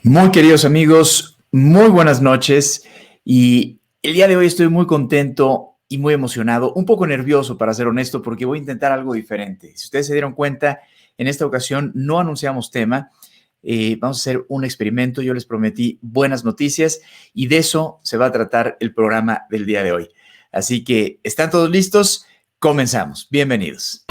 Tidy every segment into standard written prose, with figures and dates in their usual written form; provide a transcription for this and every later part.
Muy queridos amigos, muy buenas noches y el día de hoy estoy muy contento y muy emocionado, un poco nervioso para ser honesto porque voy a intentar algo diferente. Si ustedes se dieron cuenta, en esta ocasión no anunciamos tema, vamos a hacer un experimento, yo les prometí buenas noticias y de eso se va a tratar el programa del día de hoy. Así que, ¿están todos listos? Comenzamos, bienvenidos.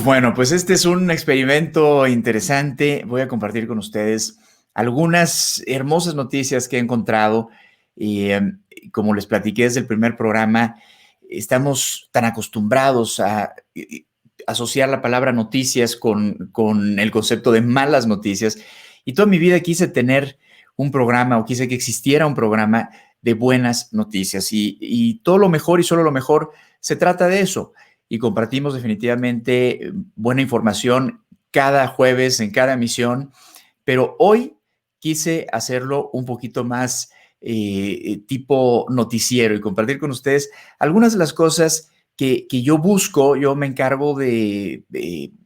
Bueno, pues este es un experimento interesante. Voy a compartir con ustedes algunas hermosas noticias que he encontrado. Y como les platiqué desde el primer programa, estamos tan acostumbrados a asociar la palabra noticias con el concepto de malas noticias. Y toda mi vida quise tener un programa o quise que existiera un programa de buenas noticias. Y todo lo mejor y solo lo mejor se trata de eso y compartimos definitivamente buena información cada jueves en cada emisión, pero hoy quise hacerlo un poquito más tipo noticiero y compartir con ustedes algunas de las cosas que yo busco. Yo me encargo de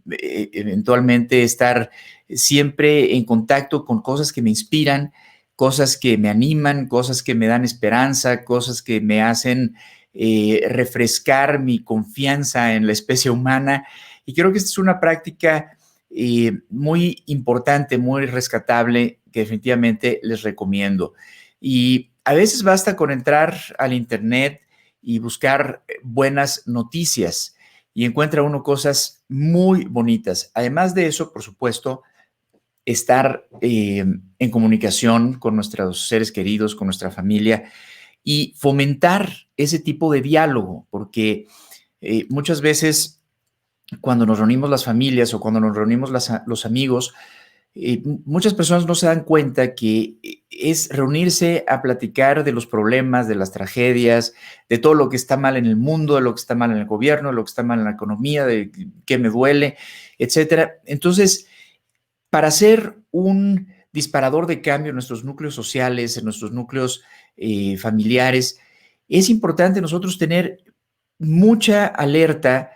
eventualmente estar siempre en contacto con cosas que me inspiran, cosas que me animan, cosas que me dan esperanza, cosas que me hacen refrescar mi confianza en la especie humana. Y creo que esta es una práctica muy importante, muy rescatable, que definitivamente les recomiendo. Y a veces basta con entrar al internet y buscar buenas noticias y encuentra uno cosas muy bonitas. Además de eso, por supuesto, estar en comunicación con nuestros seres queridos, con nuestra familia, y fomentar ese tipo de diálogo, porque muchas veces cuando nos reunimos las familias o cuando nos reunimos los amigos, muchas personas no se dan cuenta que es reunirse a platicar de los problemas, de las tragedias, de todo lo que está mal en el mundo, de lo que está mal en el gobierno, de lo que está mal en la economía, de qué me duele, etcétera. Entonces, para ser un disparador de cambio en nuestros núcleos sociales, en nuestros núcleos familiares, es importante nosotros tener mucha alerta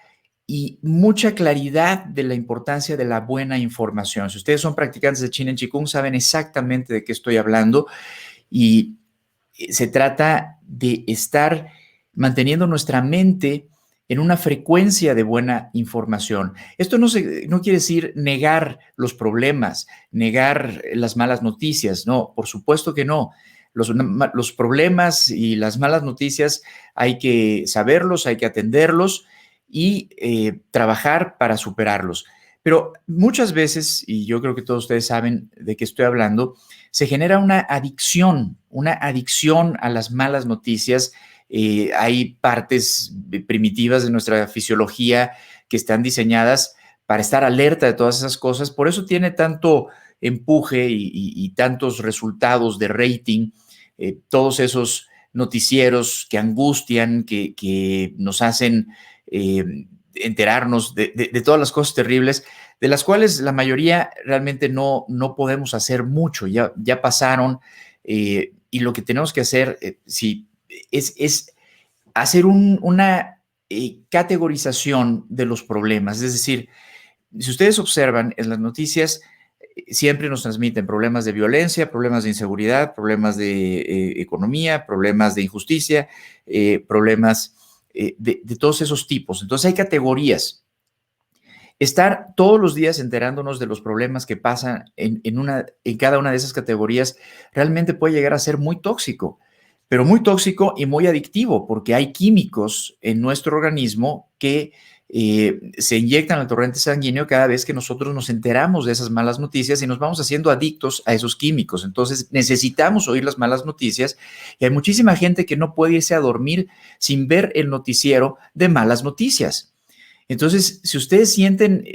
y mucha claridad de la importancia de la buena información. Si ustedes son practicantes de Chin en Chikung, saben exactamente de qué estoy hablando y se trata de estar manteniendo nuestra mente en una frecuencia de buena información. Esto no quiere decir negar los problemas, negar las malas noticias, no, por supuesto que no. Los problemas y las malas noticias hay que saberlos, hay que atenderlos y trabajar para superarlos. Pero muchas veces, y yo creo que todos ustedes saben de qué estoy hablando, se genera una adicción a las malas noticias. Hay partes primitivas de nuestra fisiología que están diseñadas para estar alerta de todas esas cosas. Por eso tiene tanto empuje y tantos resultados de rating, todos esos noticieros que angustian, que nos hacen enterarnos de todas las cosas terribles, de las cuales la mayoría realmente no podemos hacer mucho, ya pasaron, y lo que tenemos que hacer es hacer una categorización de los problemas. Es decir, si ustedes observan en las noticias, siempre nos transmiten problemas de violencia, problemas de inseguridad, problemas de economía, problemas de injusticia, problemas de todos esos tipos. Entonces hay categorías. Estar todos los días enterándonos de los problemas que pasan en cada una de esas categorías realmente puede llegar a ser muy tóxico, pero muy tóxico y muy adictivo, porque hay químicos en nuestro organismo que se inyectan al torrente sanguíneo cada vez que nosotros nos enteramos de esas malas noticias y nos vamos haciendo adictos a esos químicos. Entonces necesitamos oír las malas noticias y hay muchísima gente que no puede irse a dormir sin ver el noticiero de malas noticias. Entonces, si ustedes sienten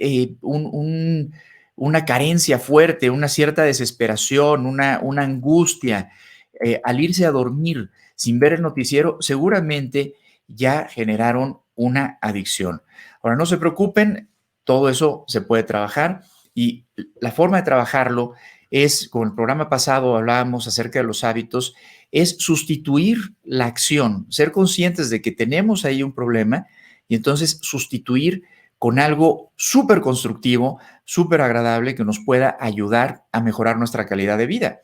una carencia fuerte, una cierta desesperación, una angustia al irse a dormir sin ver el noticiero, seguramente ya generaron una adicción. Ahora, no se preocupen, todo eso se puede trabajar y la forma de trabajarlo es, como el programa pasado hablábamos acerca de los hábitos, es sustituir la acción, ser conscientes de que tenemos ahí un problema y entonces sustituir con algo súper constructivo, súper agradable que nos pueda ayudar a mejorar nuestra calidad de vida.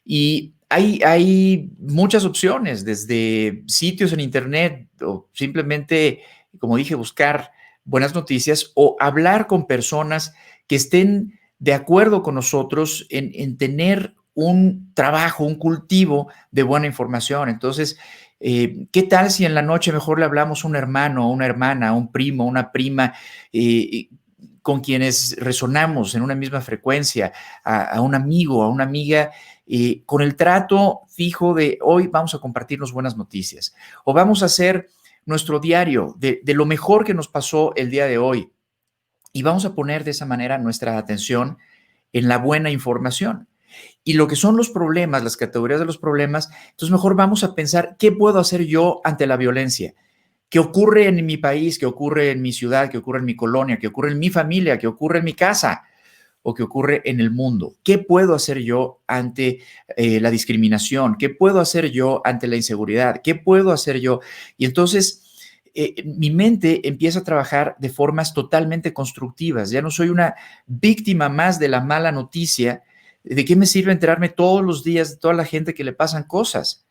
Y hay muchas opciones, desde sitios en internet o simplemente, como dije, buscar buenas noticias o hablar con personas que estén de acuerdo con nosotros en tener un trabajo, un cultivo de buena información. Entonces, ¿qué tal si en la noche mejor le hablamos a un hermano, a una hermana, a un primo, a una prima, con quienes resonamos en una misma frecuencia, a un amigo, a una amiga, con el trato fijo de hoy vamos a compartirnos buenas noticias o vamos a hacer nuestro diario de lo mejor que nos pasó el día de hoy y vamos a poner de esa manera nuestra atención en la buena información. Y lo que son los problemas, las categorías de los problemas, entonces mejor vamos a pensar qué puedo hacer yo ante la violencia, qué ocurre en mi país, qué ocurre en mi ciudad, qué ocurre en mi colonia, qué ocurre en mi familia, qué ocurre en mi casa o qué ocurre en el mundo. ¿Qué puedo hacer yo ante la discriminación? ¿Qué puedo hacer yo ante la inseguridad? ¿Qué puedo hacer yo? Y entonces mi mente empieza a trabajar de formas totalmente constructivas. Ya no soy una víctima más de la mala noticia. ¿De qué me sirve enterarme todos los días de toda la gente que le pasan cosas?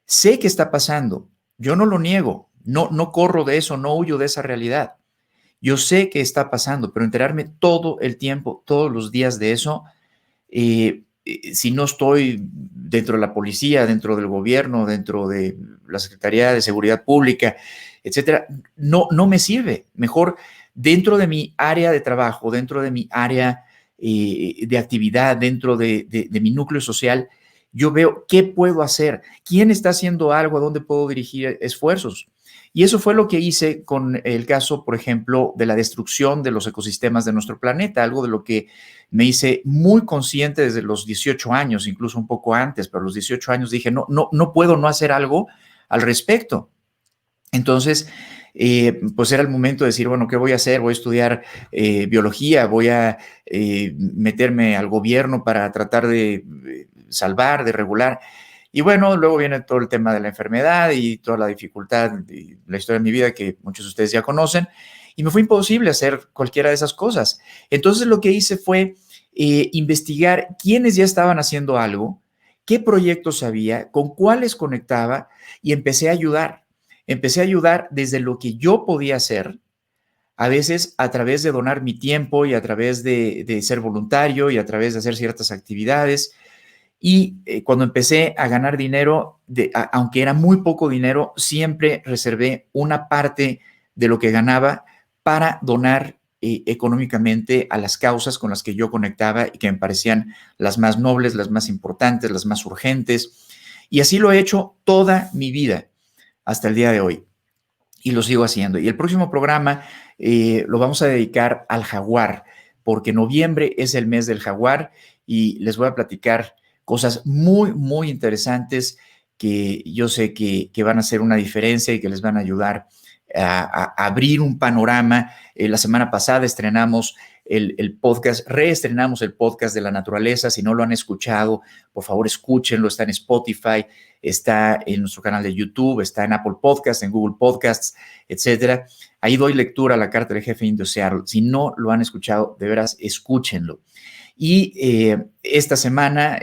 Sé que está pasando. Yo no lo niego. No corro de eso, no huyo de esa realidad. Yo sé que está pasando, pero enterarme todo el tiempo, todos los días de eso, si no estoy dentro de la policía, dentro del gobierno, dentro de la Secretaría de Seguridad Pública, etcétera, no me sirve. Mejor dentro de mi área de trabajo, dentro de mi área de actividad, dentro de mi núcleo social, yo veo qué puedo hacer, quién está haciendo algo, a dónde puedo dirigir esfuerzos. Y eso fue lo que hice con el caso, por ejemplo, de la destrucción de los ecosistemas de nuestro planeta, algo de lo que me hice muy consciente desde los 18 años, incluso un poco antes, pero a los 18 años dije, no puedo no hacer algo al respecto. Entonces, pues era el momento de decir, bueno, ¿qué voy a hacer? Voy a estudiar biología, voy a meterme al gobierno para tratar de salvar, de regular. Y bueno, luego viene todo el tema de la enfermedad y toda la dificultad y la historia de mi vida que muchos de ustedes ya conocen. Y me fue imposible hacer cualquiera de esas cosas. Entonces lo que hice fue investigar quiénes ya estaban haciendo algo, qué proyectos había, con cuáles conectaba y empecé a ayudar. Empecé a ayudar desde lo que yo podía hacer, a veces a través de donar mi tiempo y a través de ser voluntario y a través de hacer ciertas actividades. Y cuando empecé a ganar dinero, aunque era muy poco dinero, siempre reservé una parte de lo que ganaba para donar económicamente a las causas con las que yo conectaba y que me parecían las más nobles, las más importantes, las más urgentes. Y así lo he hecho toda mi vida hasta el día de hoy. Y lo sigo haciendo. Y el próximo programa lo vamos a dedicar al jaguar, porque noviembre es el mes del jaguar y les voy a platicar cosas muy, muy interesantes que yo sé que van a hacer una diferencia y que les van a ayudar a abrir un panorama. La semana pasada estrenamos el podcast, reestrenamos el podcast de la naturaleza. Si no lo han escuchado, por favor escúchenlo. Está en Spotify, está en nuestro canal de YouTube, está en Apple Podcasts, en Google Podcasts, etcétera. Ahí doy lectura a la carta del jefe indio Seattle. Si no lo han escuchado, de veras, escúchenlo. Y esta semana,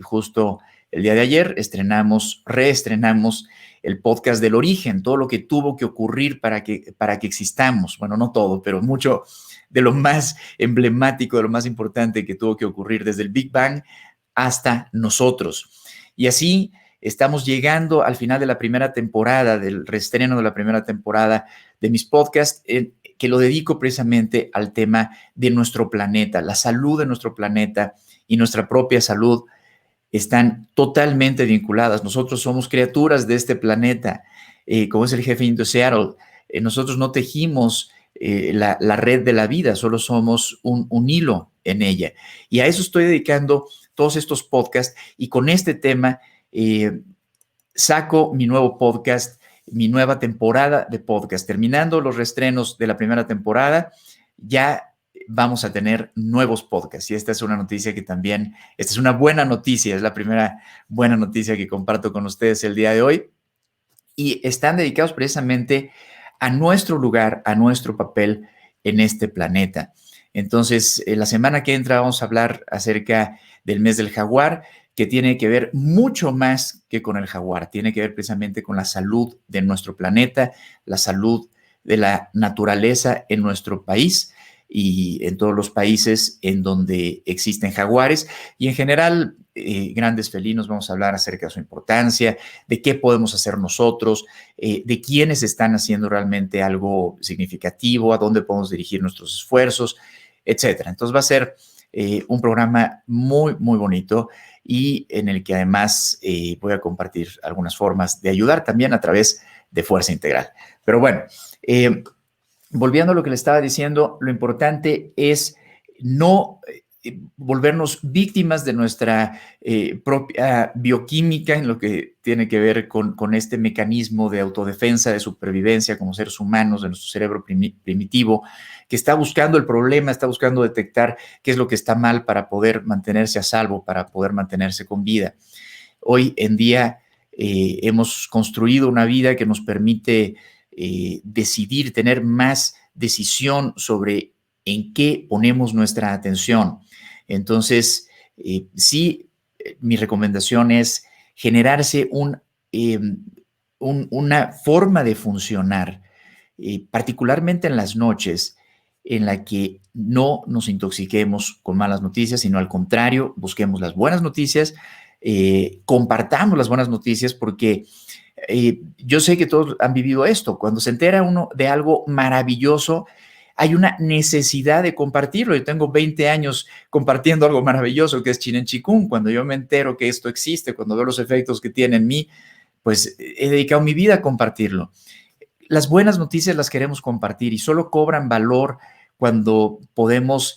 justo el día de ayer, reestrenamos el podcast del origen, todo lo que tuvo que ocurrir para que existamos. Bueno, no todo, pero mucho de lo más emblemático, de lo más importante que tuvo que ocurrir desde el Big Bang hasta nosotros. Y así estamos llegando al final de la primera temporada, del reestreno de la primera temporada de mis podcasts, que lo dedico precisamente al tema de nuestro planeta. La salud de nuestro planeta y nuestra propia salud están totalmente vinculadas. Nosotros somos criaturas de este planeta, como es el jefe indio Seattle. Nosotros no tejimos la red de la vida, solo somos un hilo en ella. Y a eso estoy dedicando todos estos podcasts y con este tema saco mi nuevo podcast, mi nueva temporada de podcast. Terminando los reestrenos de la primera temporada, ya vamos a tener nuevos podcasts. Y esta es una noticia que también, esta es una buena noticia, es la primera buena noticia que comparto con ustedes el día de hoy. Y están dedicados precisamente a nuestro lugar, a nuestro papel en este planeta. Entonces, la semana que entra vamos a hablar acerca del mes del jaguar, que tiene que ver mucho más que con el jaguar, tiene que ver precisamente con la salud de nuestro planeta, la salud de la naturaleza en nuestro país y en todos los países en donde existen jaguares y en general grandes felinos. Vamos a hablar acerca de su importancia, de qué podemos hacer nosotros, de quiénes están haciendo realmente algo significativo, a dónde podemos dirigir nuestros esfuerzos, etcétera. Entonces va a ser un programa muy, muy bonito y en el que además voy a compartir algunas formas de ayudar también a través de Fuerza Integral. Pero bueno, volviendo a lo que le estaba diciendo, lo importante es no volvernos víctimas de nuestra propia bioquímica en lo que tiene que ver con este mecanismo de autodefensa, de supervivencia como seres humanos, de nuestro cerebro primitivo, que está buscando el problema, está buscando detectar qué es lo que está mal para poder mantenerse a salvo, para poder mantenerse con vida. Hoy en día hemos construido una vida que nos permite decidir, tener más decisión sobre en qué ponemos nuestra atención. Entonces, sí, mi recomendación es generarse una forma de funcionar, particularmente en las noches, en la que no nos intoxiquemos con malas noticias, sino al contrario, busquemos las buenas noticias, compartamos las buenas noticias, porque yo sé que todos han vivido esto. Cuando se entera uno de algo maravilloso, hay una necesidad de compartirlo. Yo tengo 20 años compartiendo algo maravilloso que es Chinen Chikung. Cuando yo me entero que esto existe, cuando veo los efectos que tiene en mí, pues he dedicado mi vida a compartirlo. Las buenas noticias las queremos compartir y solo cobran valor cuando podemos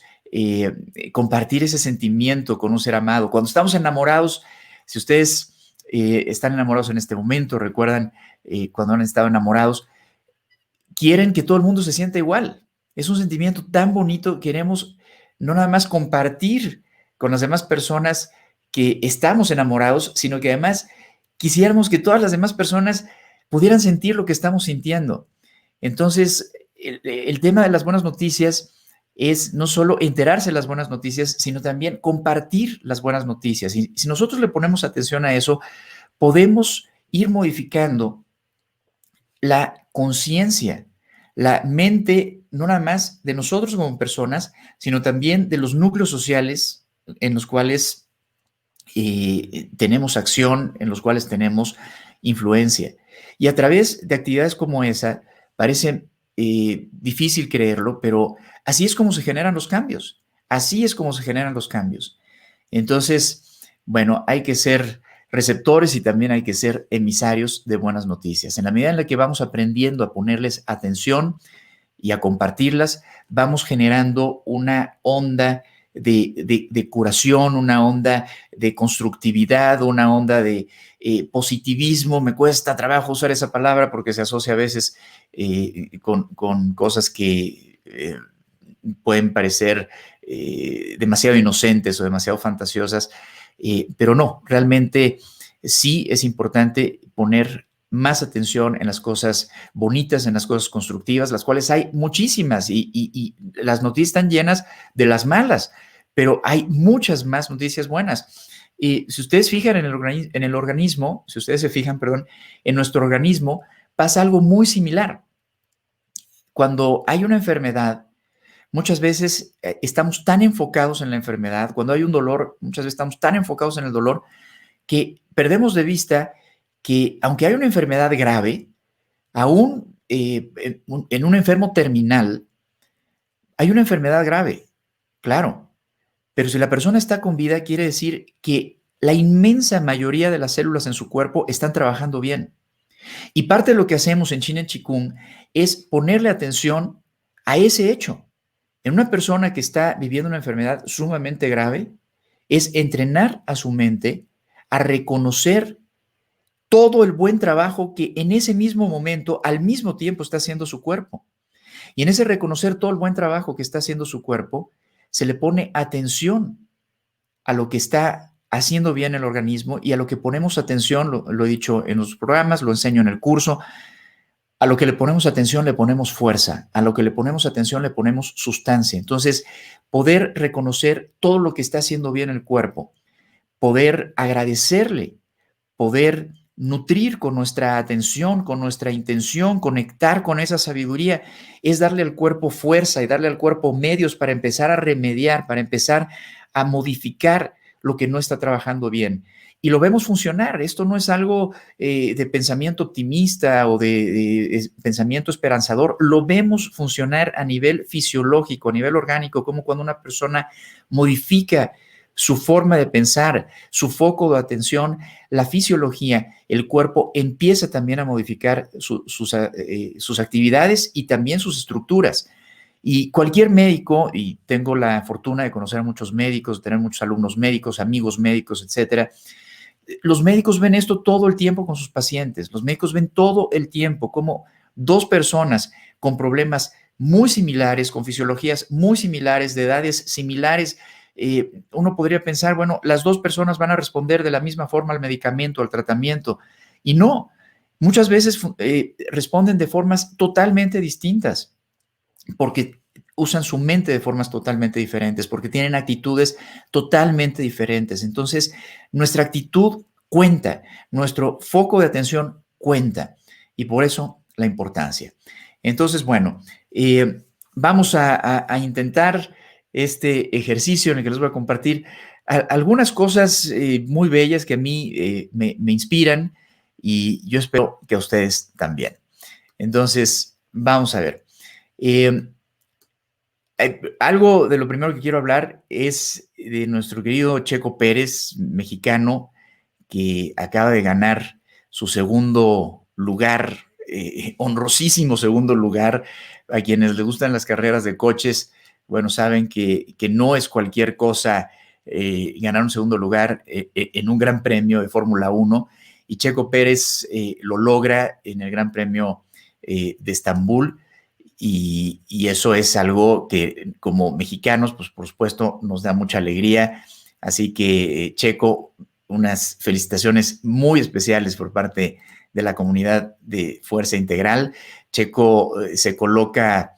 compartir ese sentimiento con un ser amado. Cuando estamos enamorados, si ustedes están enamorados en este momento, recuerdan cuando han estado enamorados, quieren que todo el mundo se sienta igual. Es un sentimiento tan bonito, queremos no nada más compartir con las demás personas que estamos enamorados, sino que además quisiéramos que todas las demás personas pudieran sentir lo que estamos sintiendo. Entonces, el tema de las buenas noticias es no solo enterarse de las buenas noticias, sino también compartir las buenas noticias. Y si nosotros le ponemos atención a eso, podemos ir modificando la conciencia, la mente, no nada más de nosotros como personas, sino también de los núcleos sociales en los cuales tenemos acción, en los cuales tenemos influencia. Y a través de actividades como esa, parece difícil creerlo, pero así es como se generan los cambios. Así es como se generan los cambios. Entonces, bueno, hay que ser receptores y también hay que ser emisarios de buenas noticias. En la medida en la que vamos aprendiendo a ponerles atención y a compartirlas, vamos generando una onda de curación, una onda de constructividad, una onda de positivismo. Me cuesta trabajo usar esa palabra porque se asocia a veces con cosas que pueden parecer demasiado inocentes o demasiado fantasiosas, pero no, realmente sí es importante poner más atención en las cosas bonitas, en las cosas constructivas, las cuales hay muchísimas y las noticias están llenas de las malas, pero hay muchas más noticias buenas. Y si ustedes fijan en el organismo, si ustedes se fijan, perdón, en nuestro organismo pasa algo muy similar. Cuando hay una enfermedad, muchas veces estamos tan enfocados en la enfermedad, cuando hay un dolor, muchas veces estamos tan enfocados en el dolor que perdemos de vista que aunque hay una enfermedad grave, aún en un enfermo terminal, hay una enfermedad grave, claro, pero si la persona está con vida, quiere decir que la inmensa mayoría de las células en su cuerpo están trabajando bien. Y parte de lo que hacemos en Chinen Chikung es ponerle atención a ese hecho. En una persona que está viviendo una enfermedad sumamente grave, es entrenar a su mente a reconocer todo el buen trabajo que en ese mismo momento, al mismo tiempo, está haciendo su cuerpo. Y en ese reconocer todo el buen trabajo que está haciendo su cuerpo, se le pone atención a lo que está haciendo bien el organismo y a lo que ponemos atención, lo he dicho en los programas, lo enseño en el curso, a lo que le ponemos atención le ponemos fuerza, a lo que le ponemos atención le ponemos sustancia. Entonces, poder reconocer todo lo que está haciendo bien el cuerpo, poder agradecerle, poder nutrir con nuestra atención, con nuestra intención, conectar con esa sabiduría, es darle al cuerpo fuerza y darle al cuerpo medios para empezar a remediar, para empezar a modificar lo que no está trabajando bien. Y lo vemos funcionar. Esto no es algo de pensamiento optimista o de pensamiento esperanzador. Lo vemos funcionar a nivel fisiológico, a nivel orgánico, como cuando una persona modifica su forma de pensar, su foco de atención, la fisiología, el cuerpo empieza también a modificar sus actividades y también sus estructuras. Y cualquier médico, y tengo la fortuna de conocer a muchos médicos, de tener muchos alumnos médicos, amigos médicos, etcétera, los médicos ven esto todo el tiempo con sus pacientes. Los médicos ven todo el tiempo como dos personas con problemas muy similares, con fisiologías muy similares, de edades similares, uno podría pensar, bueno, las dos personas van a responder de la misma forma al medicamento, al tratamiento, y no, muchas veces responden de formas totalmente distintas, porque usan su mente de formas totalmente diferentes, porque tienen actitudes totalmente diferentes. Entonces, nuestra actitud cuenta, nuestro foco de atención cuenta, y por eso la importancia. Entonces, bueno, vamos a intentar este ejercicio en el que les voy a compartir algunas cosas muy bellas que a mí me inspiran y yo espero que a ustedes también. Entonces, vamos a ver. Algo de lo primero que quiero hablar es de nuestro querido Checo Pérez, mexicano, que acaba de ganar su segundo lugar, honrosísimo segundo lugar. A quienes les gustan las carreras de coches, bueno, saben que no es cualquier cosa ganar un segundo lugar en un gran premio de Fórmula 1, y Checo Pérez lo logra en el Gran Premio de Estambul, y eso es algo que como mexicanos, pues por supuesto, nos da mucha alegría. Así que, Checo, unas felicitaciones muy especiales por parte de la comunidad de Fuerza Integral. Checo se coloca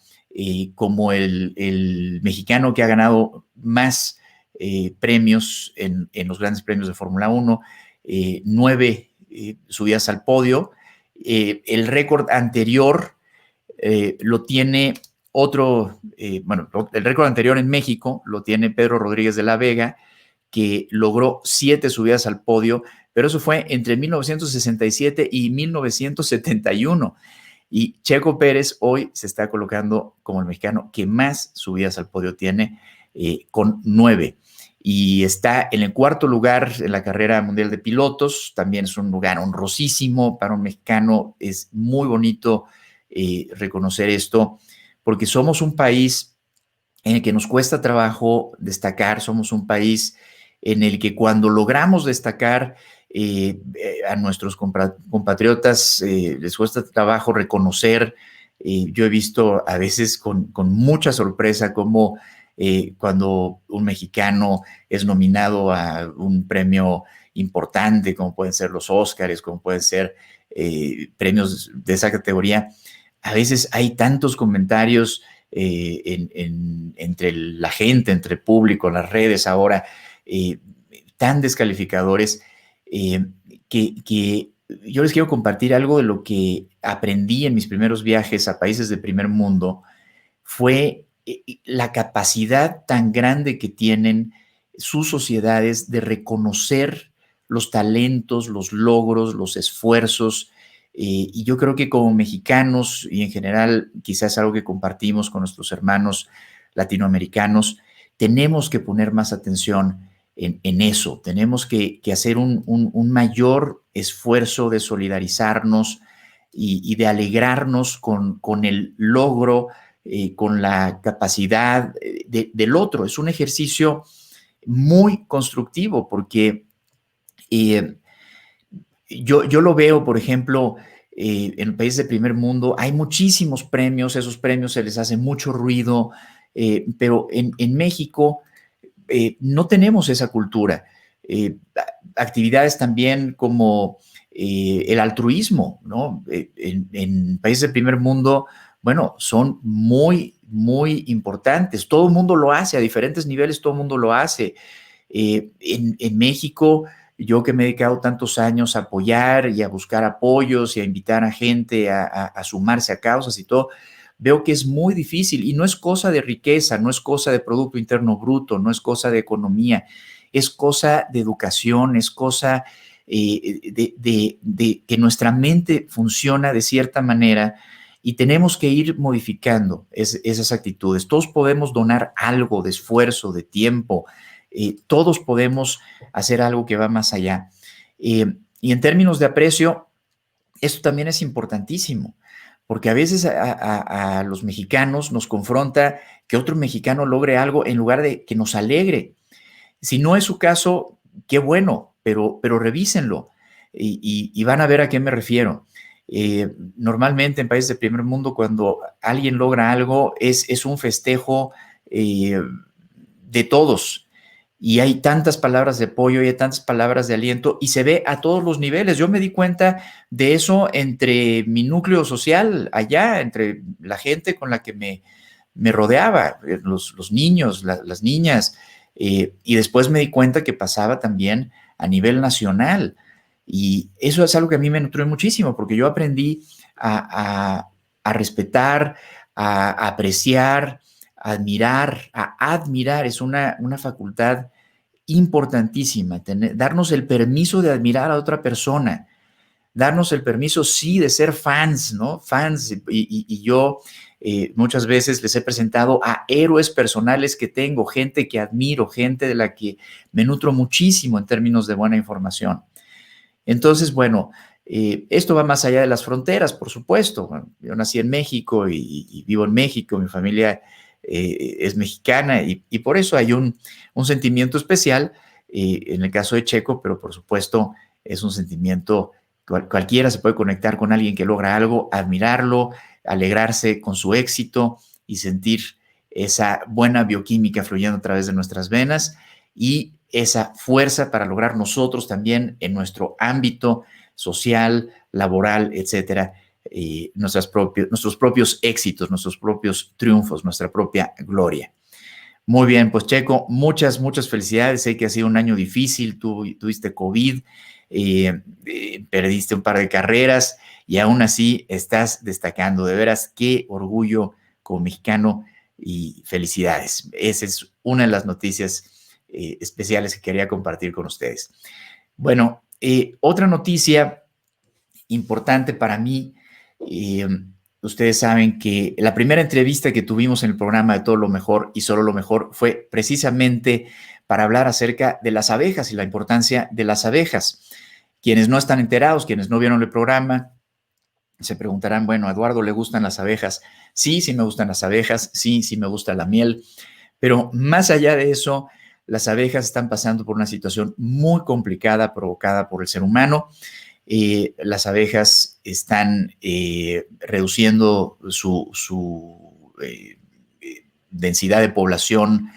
como el mexicano que ha ganado más premios en los grandes premios de Fórmula 1, 9 subidas al podio. El récord anterior lo tiene otro, bueno, el récord anterior en México lo tiene Pedro Rodríguez de la Vega, que logró 7 subidas al podio, pero eso fue entre 1967 y 1971. Y Checo Pérez hoy se está colocando como el mexicano que más subidas al podio tiene, con 9. Y está en el cuarto lugar en la carrera mundial de pilotos. También es un lugar honrosísimo para un mexicano. Es muy bonito reconocer esto, porque somos un país en el que nos cuesta trabajo destacar, somos un país en el que cuando logramos destacar a nuestros compatriotas les cuesta trabajo reconocer. Yo he visto a veces con mucha sorpresa cómo cuando un mexicano es nominado a un premio importante, como pueden ser los Óscares, como pueden ser premios de esa categoría, a veces hay tantos comentarios entre la gente, entre el público, las redes ahora, tan descalificadores, que yo les quiero compartir algo de lo que aprendí en mis primeros viajes a países de primer mundo. Fue la capacidad tan grande que tienen sus sociedades de reconocer los talentos, los logros, los esfuerzos. Y yo creo que como mexicanos y en general quizás algo que compartimos con nuestros hermanos latinoamericanos, tenemos que poner más atención en eso. Tenemos que hacer un mayor esfuerzo de solidarizarnos y de alegrarnos con el logro, con la capacidad del otro. Es un ejercicio muy constructivo porque yo lo veo, por ejemplo, en países de primer mundo hay muchísimos premios, esos premios se les hace mucho ruido, pero en México no tenemos esa cultura. Actividades también como el altruismo, ¿no? En países del primer mundo, bueno, son muy, muy importantes. Todo el mundo lo hace, a diferentes niveles todo el mundo lo hace. En México, yo que me he dedicado tantos años a apoyar y a buscar apoyos y a invitar a gente a sumarse a causas y todo, veo que es muy difícil y no es cosa de riqueza, no es cosa de Producto Interno Bruto, no es cosa de economía, es cosa de educación, es cosa de que nuestra mente funciona de cierta manera y tenemos que ir modificando esas actitudes. Todos podemos donar algo de esfuerzo, de tiempo, todos podemos hacer algo que va más allá. Y en términos de aprecio, esto también es importantísimo, porque a veces a los mexicanos nos confronta que otro mexicano logre algo en lugar de que nos alegre. Si no es su caso, qué bueno, pero revísenlo y van a ver a qué me refiero. Normalmente en países de primer mundo, cuando alguien logra algo, es un festejo de todos. Y hay tantas palabras de apoyo y hay tantas palabras de aliento y se ve a todos los niveles. Yo me di cuenta de eso entre mi núcleo social allá, entre la gente con la que me rodeaba, los niños, las niñas, y después me di cuenta que pasaba también a nivel nacional. Y eso es algo que a mí me nutrió muchísimo, porque yo aprendí a respetar, a apreciar, a admirar. Es una facultad importantísima, darnos el permiso de admirar a otra persona, darnos el permiso, sí, de ser fans, ¿no? Fans. Y yo muchas veces les he presentado a héroes personales que tengo, gente que admiro, gente de la que me nutro muchísimo en términos de buena información. Entonces, bueno, esto va más allá de las fronteras, por supuesto. Bueno, yo nací en México y vivo en México, mi familia es mexicana y por eso hay un sentimiento especial en el caso de Checo, pero por supuesto es un sentimiento, cualquiera se puede conectar con alguien que logra algo, admirarlo, alegrarse con su éxito y sentir esa buena bioquímica fluyendo a través de nuestras venas y esa fuerza para lograr nosotros también en nuestro ámbito social, laboral, etcétera, nuestros propios éxitos, nuestros propios triunfos, nuestra propia gloria. Muy bien, pues Checo, muchas, muchas felicidades. Sé que ha sido un año difícil, tuviste COVID, perdiste un par de carreras y aún así estás destacando. De veras, qué orgullo como mexicano y felicidades. Esa es una de las noticias especiales que quería compartir con ustedes. Bueno, otra noticia importante para mí, ustedes saben que la primera entrevista que tuvimos en el programa de Todo lo Mejor y Solo lo Mejor fue precisamente para hablar acerca de las abejas y la importancia de las abejas. Quienes no están enterados, quienes no vieron el programa, se preguntarán, bueno, ¿a Eduardo le gustan las abejas? Sí, sí me gustan las abejas, sí, sí me gusta la miel, pero más allá de eso, las abejas están pasando por una situación muy complicada provocada por el ser humano. Las abejas están reduciendo su densidad de población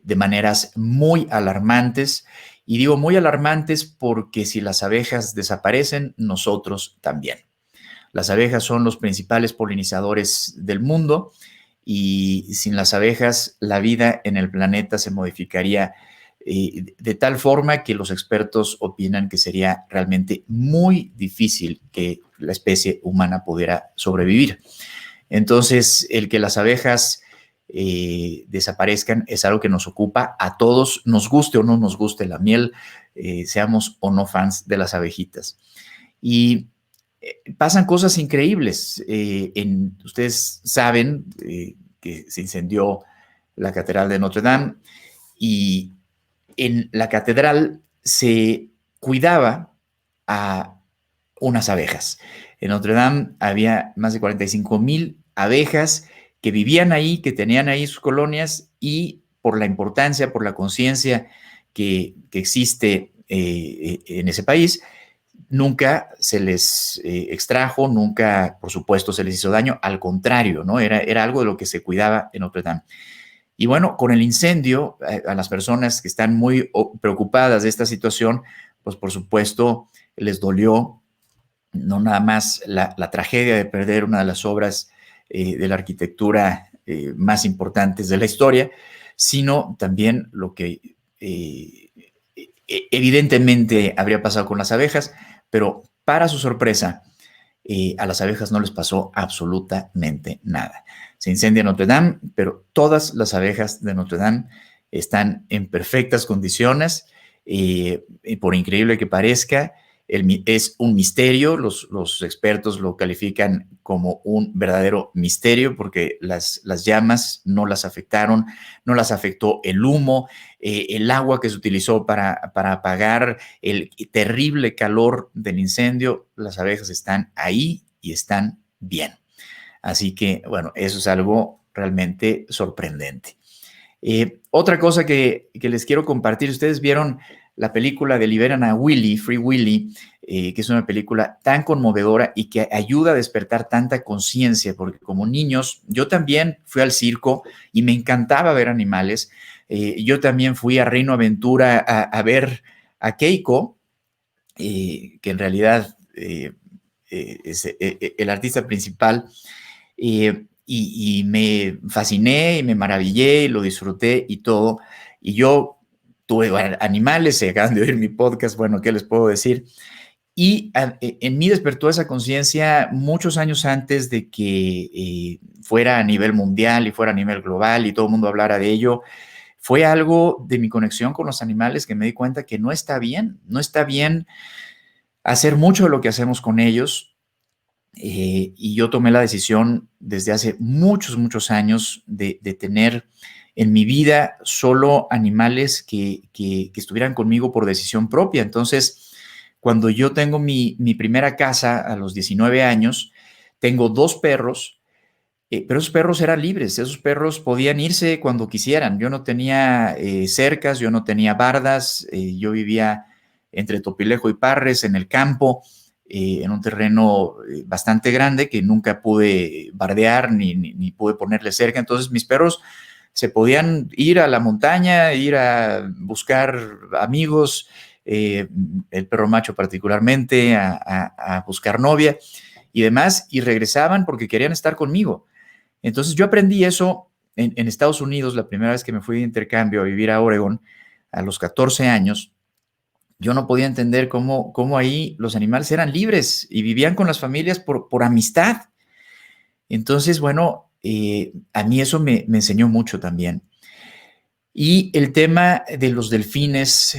de maneras muy alarmantes. Y digo muy alarmantes porque si las abejas desaparecen, nosotros también. Las abejas son los principales polinizadores del mundo y sin las abejas la vida en el planeta se modificaría de tal forma que los expertos opinan que sería realmente muy difícil que la especie humana pudiera sobrevivir. Entonces, el que las abejas desaparezcan es algo que nos ocupa a todos, nos guste o no nos guste la miel, seamos o no fans de las abejitas. Y pasan cosas increíbles. Ustedes saben que se incendió la Catedral de Notre Dame y en la catedral se cuidaba a unas abejas. En Notre Dame había más de 45,000 abejas que vivían ahí, que tenían ahí sus colonias y por la importancia, por la conciencia que existe en ese país, nunca se les extrajo, nunca, por supuesto, se les hizo daño, al contrario, ¿no? Era algo de lo que se cuidaba en Notre Dame. Y bueno, con el incendio, a las personas que están muy preocupadas de esta situación, pues por supuesto les dolió no nada más la tragedia de perder una de las obras de la arquitectura más importantes de la historia, sino también lo que evidentemente habría pasado con las abejas, pero para su sorpresa, a las abejas no les pasó absolutamente nada. Se incendia Notre Dame, pero todas las abejas de Notre Dame están en perfectas condiciones, y por increíble que parezca, es un misterio. Los expertos lo califican como un verdadero misterio porque las llamas no las afectaron, no las afectó el humo, el agua que se utilizó para apagar el terrible calor del incendio. Las abejas están ahí y están bien. Así que, bueno, eso es algo realmente sorprendente. Otra cosa que les quiero compartir, ustedes vieron la película de Liberan a Willy, Free Willy, que es una película tan conmovedora y que ayuda a despertar tanta conciencia, porque como niños, yo también fui al circo y me encantaba ver animales. Yo también fui a Reino Aventura a ver a Keiko, que en realidad es el artista principal, y me fasciné y me maravillé y lo disfruté y todo. Y yo tuve animales, se acaban de oír mi podcast, bueno, ¿qué les puedo decir? Y en mí despertó esa conciencia muchos años antes de que fuera a nivel mundial y fuera a nivel global y todo el mundo hablara de ello. Fue algo de mi conexión con los animales que me di cuenta que no está bien hacer mucho de lo que hacemos con ellos. Y yo tomé la decisión desde hace muchos años de tener en mi vida solo animales que estuvieran conmigo por decisión propia. Entonces, cuando yo tengo mi primera casa a los 19 años, tengo 2 perros, pero esos perros eran libres, esos perros podían irse cuando quisieran. Yo no tenía cercas, yo no tenía bardas, yo vivía entre Topilejo y Parres, en el campo, en un terreno bastante grande que nunca pude bardear ni pude ponerle cerca. Entonces mis perros se podían ir a la montaña, ir a buscar amigos, el perro macho particularmente, a buscar novia y demás, y regresaban porque querían estar conmigo. Entonces yo aprendí eso en Estados Unidos, la primera vez que me fui de intercambio a vivir a Oregon, a los 14 años. Yo no podía entender cómo ahí los animales eran libres y vivían con las familias por amistad. Entonces, bueno, a mí eso me enseñó mucho también. Y el tema de los delfines,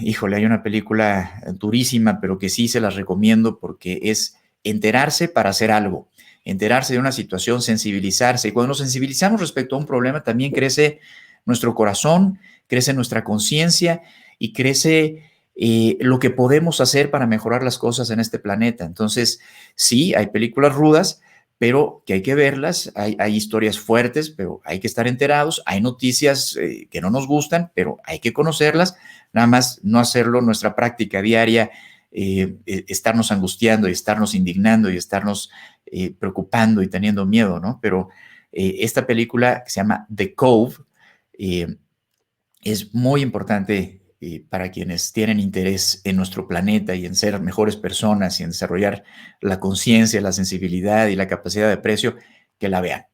híjole, hay una película durísima, pero que sí se las recomiendo porque es enterarse para hacer algo, enterarse de una situación, sensibilizarse. Y cuando nos sensibilizamos respecto a un problema, también crece nuestro corazón, crece nuestra conciencia y crece lo que podemos hacer para mejorar las cosas en este planeta. Entonces, sí, hay películas rudas, pero que hay que verlas. Hay historias fuertes, pero hay que estar enterados. Hay noticias que no nos gustan, pero hay que conocerlas. Nada más no hacerlo nuestra práctica diaria, estarnos angustiando y estarnos indignando y estarnos preocupando y teniendo miedo, ¿no? Pero esta película que se llama The Cove es muy importante para quienes tienen interés en nuestro planeta y en ser mejores personas y en desarrollar la conciencia, la sensibilidad y la capacidad de aprecio, que la vean.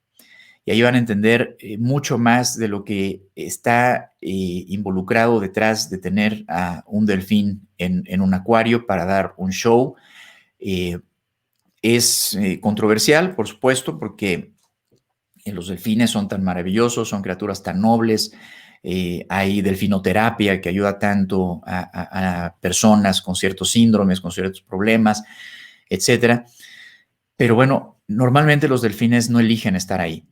Y ahí van a entender mucho más de lo que está involucrado detrás de tener a un delfín en un acuario para dar un show. Es controversial, por supuesto, porque los delfines son tan maravillosos, son criaturas tan nobles. Hay delfinoterapia que ayuda tanto a personas con ciertos síndromes, con ciertos problemas, etcétera. Pero bueno, normalmente los delfines no eligen estar ahí.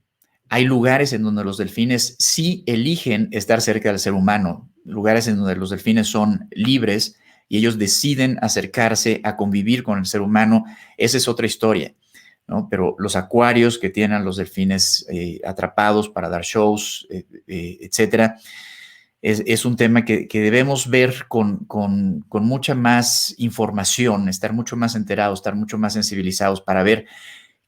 Hay lugares en donde los delfines sí eligen estar cerca del ser humano, lugares en donde los delfines son libres y ellos deciden acercarse a convivir con el ser humano. Esa es otra historia, ¿no? Pero los acuarios que tienen los delfines atrapados para dar shows, etcétera, es un tema que debemos ver con mucha más información, estar mucho más enterados, estar mucho más sensibilizados para ver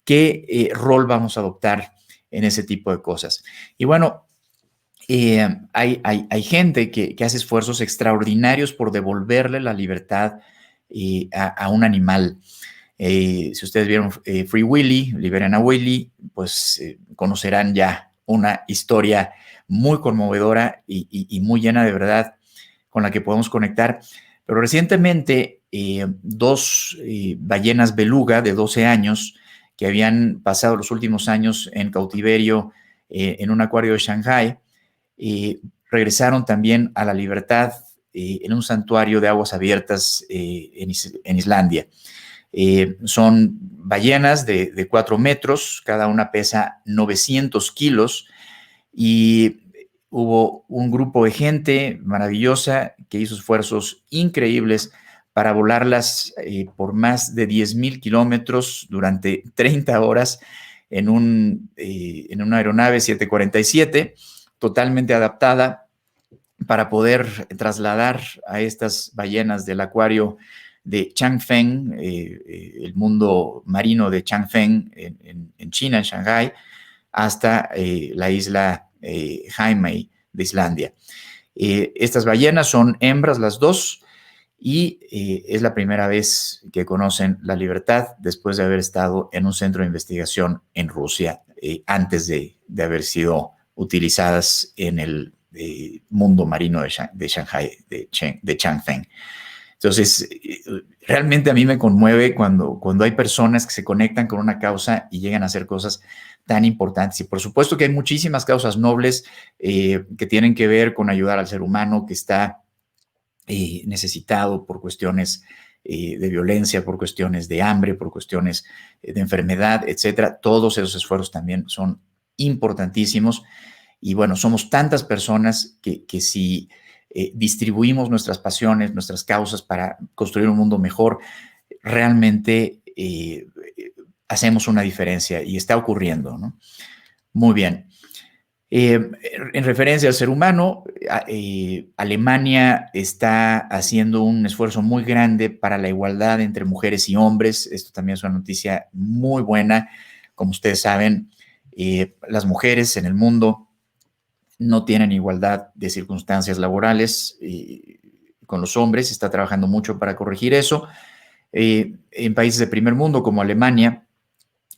qué rol vamos a adoptar en ese tipo de cosas. Y bueno, hay gente que hace esfuerzos extraordinarios por devolverle la libertad a un animal. Si ustedes vieron Free Willy, Liberen a Willy, pues conocerán ya una historia muy conmovedora y muy llena de verdad con la que podemos conectar. Pero recientemente, dos ballenas beluga de 12 años que habían pasado los últimos años en cautiverio en un acuario de Shanghái, regresaron también a la libertad en un santuario de aguas abiertas en Islandia. Son ballenas de 4 metros, cada una pesa 900 kilos y hubo un grupo de gente maravillosa que hizo esfuerzos increíbles para volarlas por más de 10,000 kilómetros durante 30 horas en una aeronave 747 totalmente adaptada para poder trasladar a estas ballenas del acuario de Changfeng, el mundo marino de Changfeng en China, en Shanghái, hasta la isla Heimaey de Islandia. Estas ballenas son hembras las dos y es la primera vez que conocen la libertad después de haber estado en un centro de investigación en Rusia antes de haber sido utilizadas en el mundo marino de Shanghái, de Changfeng. Entonces, realmente a mí me conmueve cuando hay personas que se conectan con una causa y llegan a hacer cosas tan importantes. Y por supuesto que hay muchísimas causas nobles que tienen que ver con ayudar al ser humano que está necesitado por cuestiones de violencia, por cuestiones de hambre, por cuestiones de enfermedad, etcétera. Todos esos esfuerzos también son importantísimos. Y bueno, somos tantas personas que si distribuimos nuestras pasiones, nuestras causas para construir un mundo mejor, realmente hacemos una diferencia y está ocurriendo, ¿no? Muy bien. En referencia al ser humano, Alemania está haciendo un esfuerzo muy grande para la igualdad entre mujeres y hombres. Esto también es una noticia muy buena. Como ustedes saben, las mujeres en el mundo no tienen igualdad de circunstancias laborales con los hombres. Se está trabajando mucho para corregir eso. En países de primer mundo como Alemania,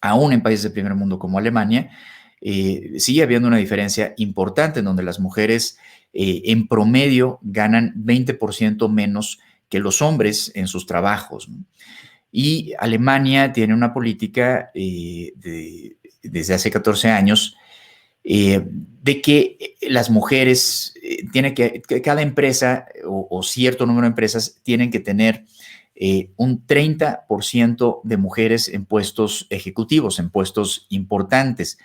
aún en países de primer mundo como Alemania, sigue habiendo una diferencia importante en donde las mujeres en promedio ganan 20% menos que los hombres en sus trabajos, ¿no? Y Alemania tiene una política desde hace 14 años de que las mujeres que cada empresa o cierto número de empresas tienen que tener un 30% de mujeres en puestos ejecutivos, en puestos importantes.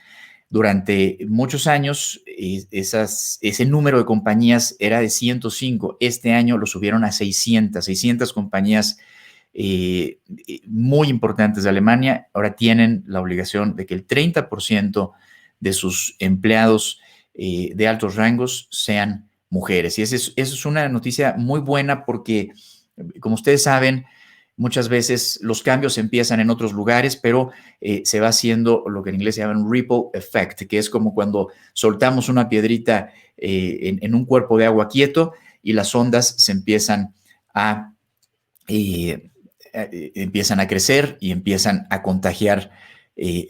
Durante muchos años, ese número de compañías era de 105. Este año lo subieron a 600 compañías muy importantes de Alemania. Ahora tienen la obligación de que el 30% de sus empleados de altos rangos sean mujeres. Y esa es una noticia muy buena porque, como ustedes saben, muchas veces los cambios empiezan en otros lugares, pero se va haciendo lo que en inglés se llama un ripple effect, que es como cuando soltamos una piedrita en un cuerpo de agua quieto y las ondas se empiezan a crecer y empiezan a contagiar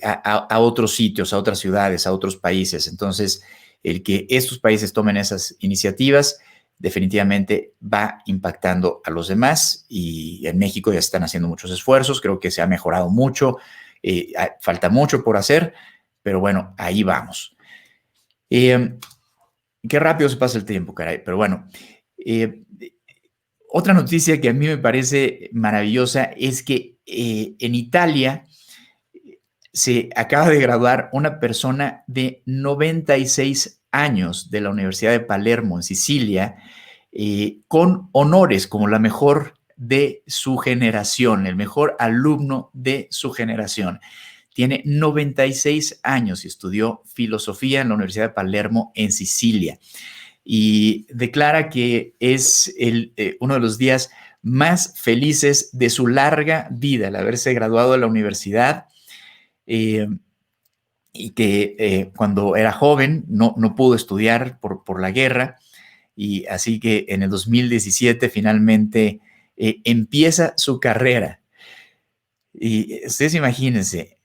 a otros sitios, a otras ciudades, a otros países. Entonces, el que estos países tomen esas iniciativas definitivamente va impactando a los demás y en México ya están haciendo muchos esfuerzos, creo que se ha mejorado mucho, falta mucho por hacer, pero bueno, ahí vamos. Qué rápido se pasa el tiempo, caray, pero bueno. Otra noticia que a mí me parece maravillosa es que en Italia se acaba de graduar una persona de 96 años de la Universidad de Palermo, en Sicilia, con honores como la mejor de su generación, el mejor alumno de su generación. Tiene 96 años y estudió filosofía en la Universidad de Palermo, en Sicilia. y declara que es uno de los días más felices de su larga vida, el haberse graduado de la universidad, y que cuando era joven no pudo estudiar por la guerra, y así que en el 2017 finalmente empieza su carrera. Y ustedes imagínense,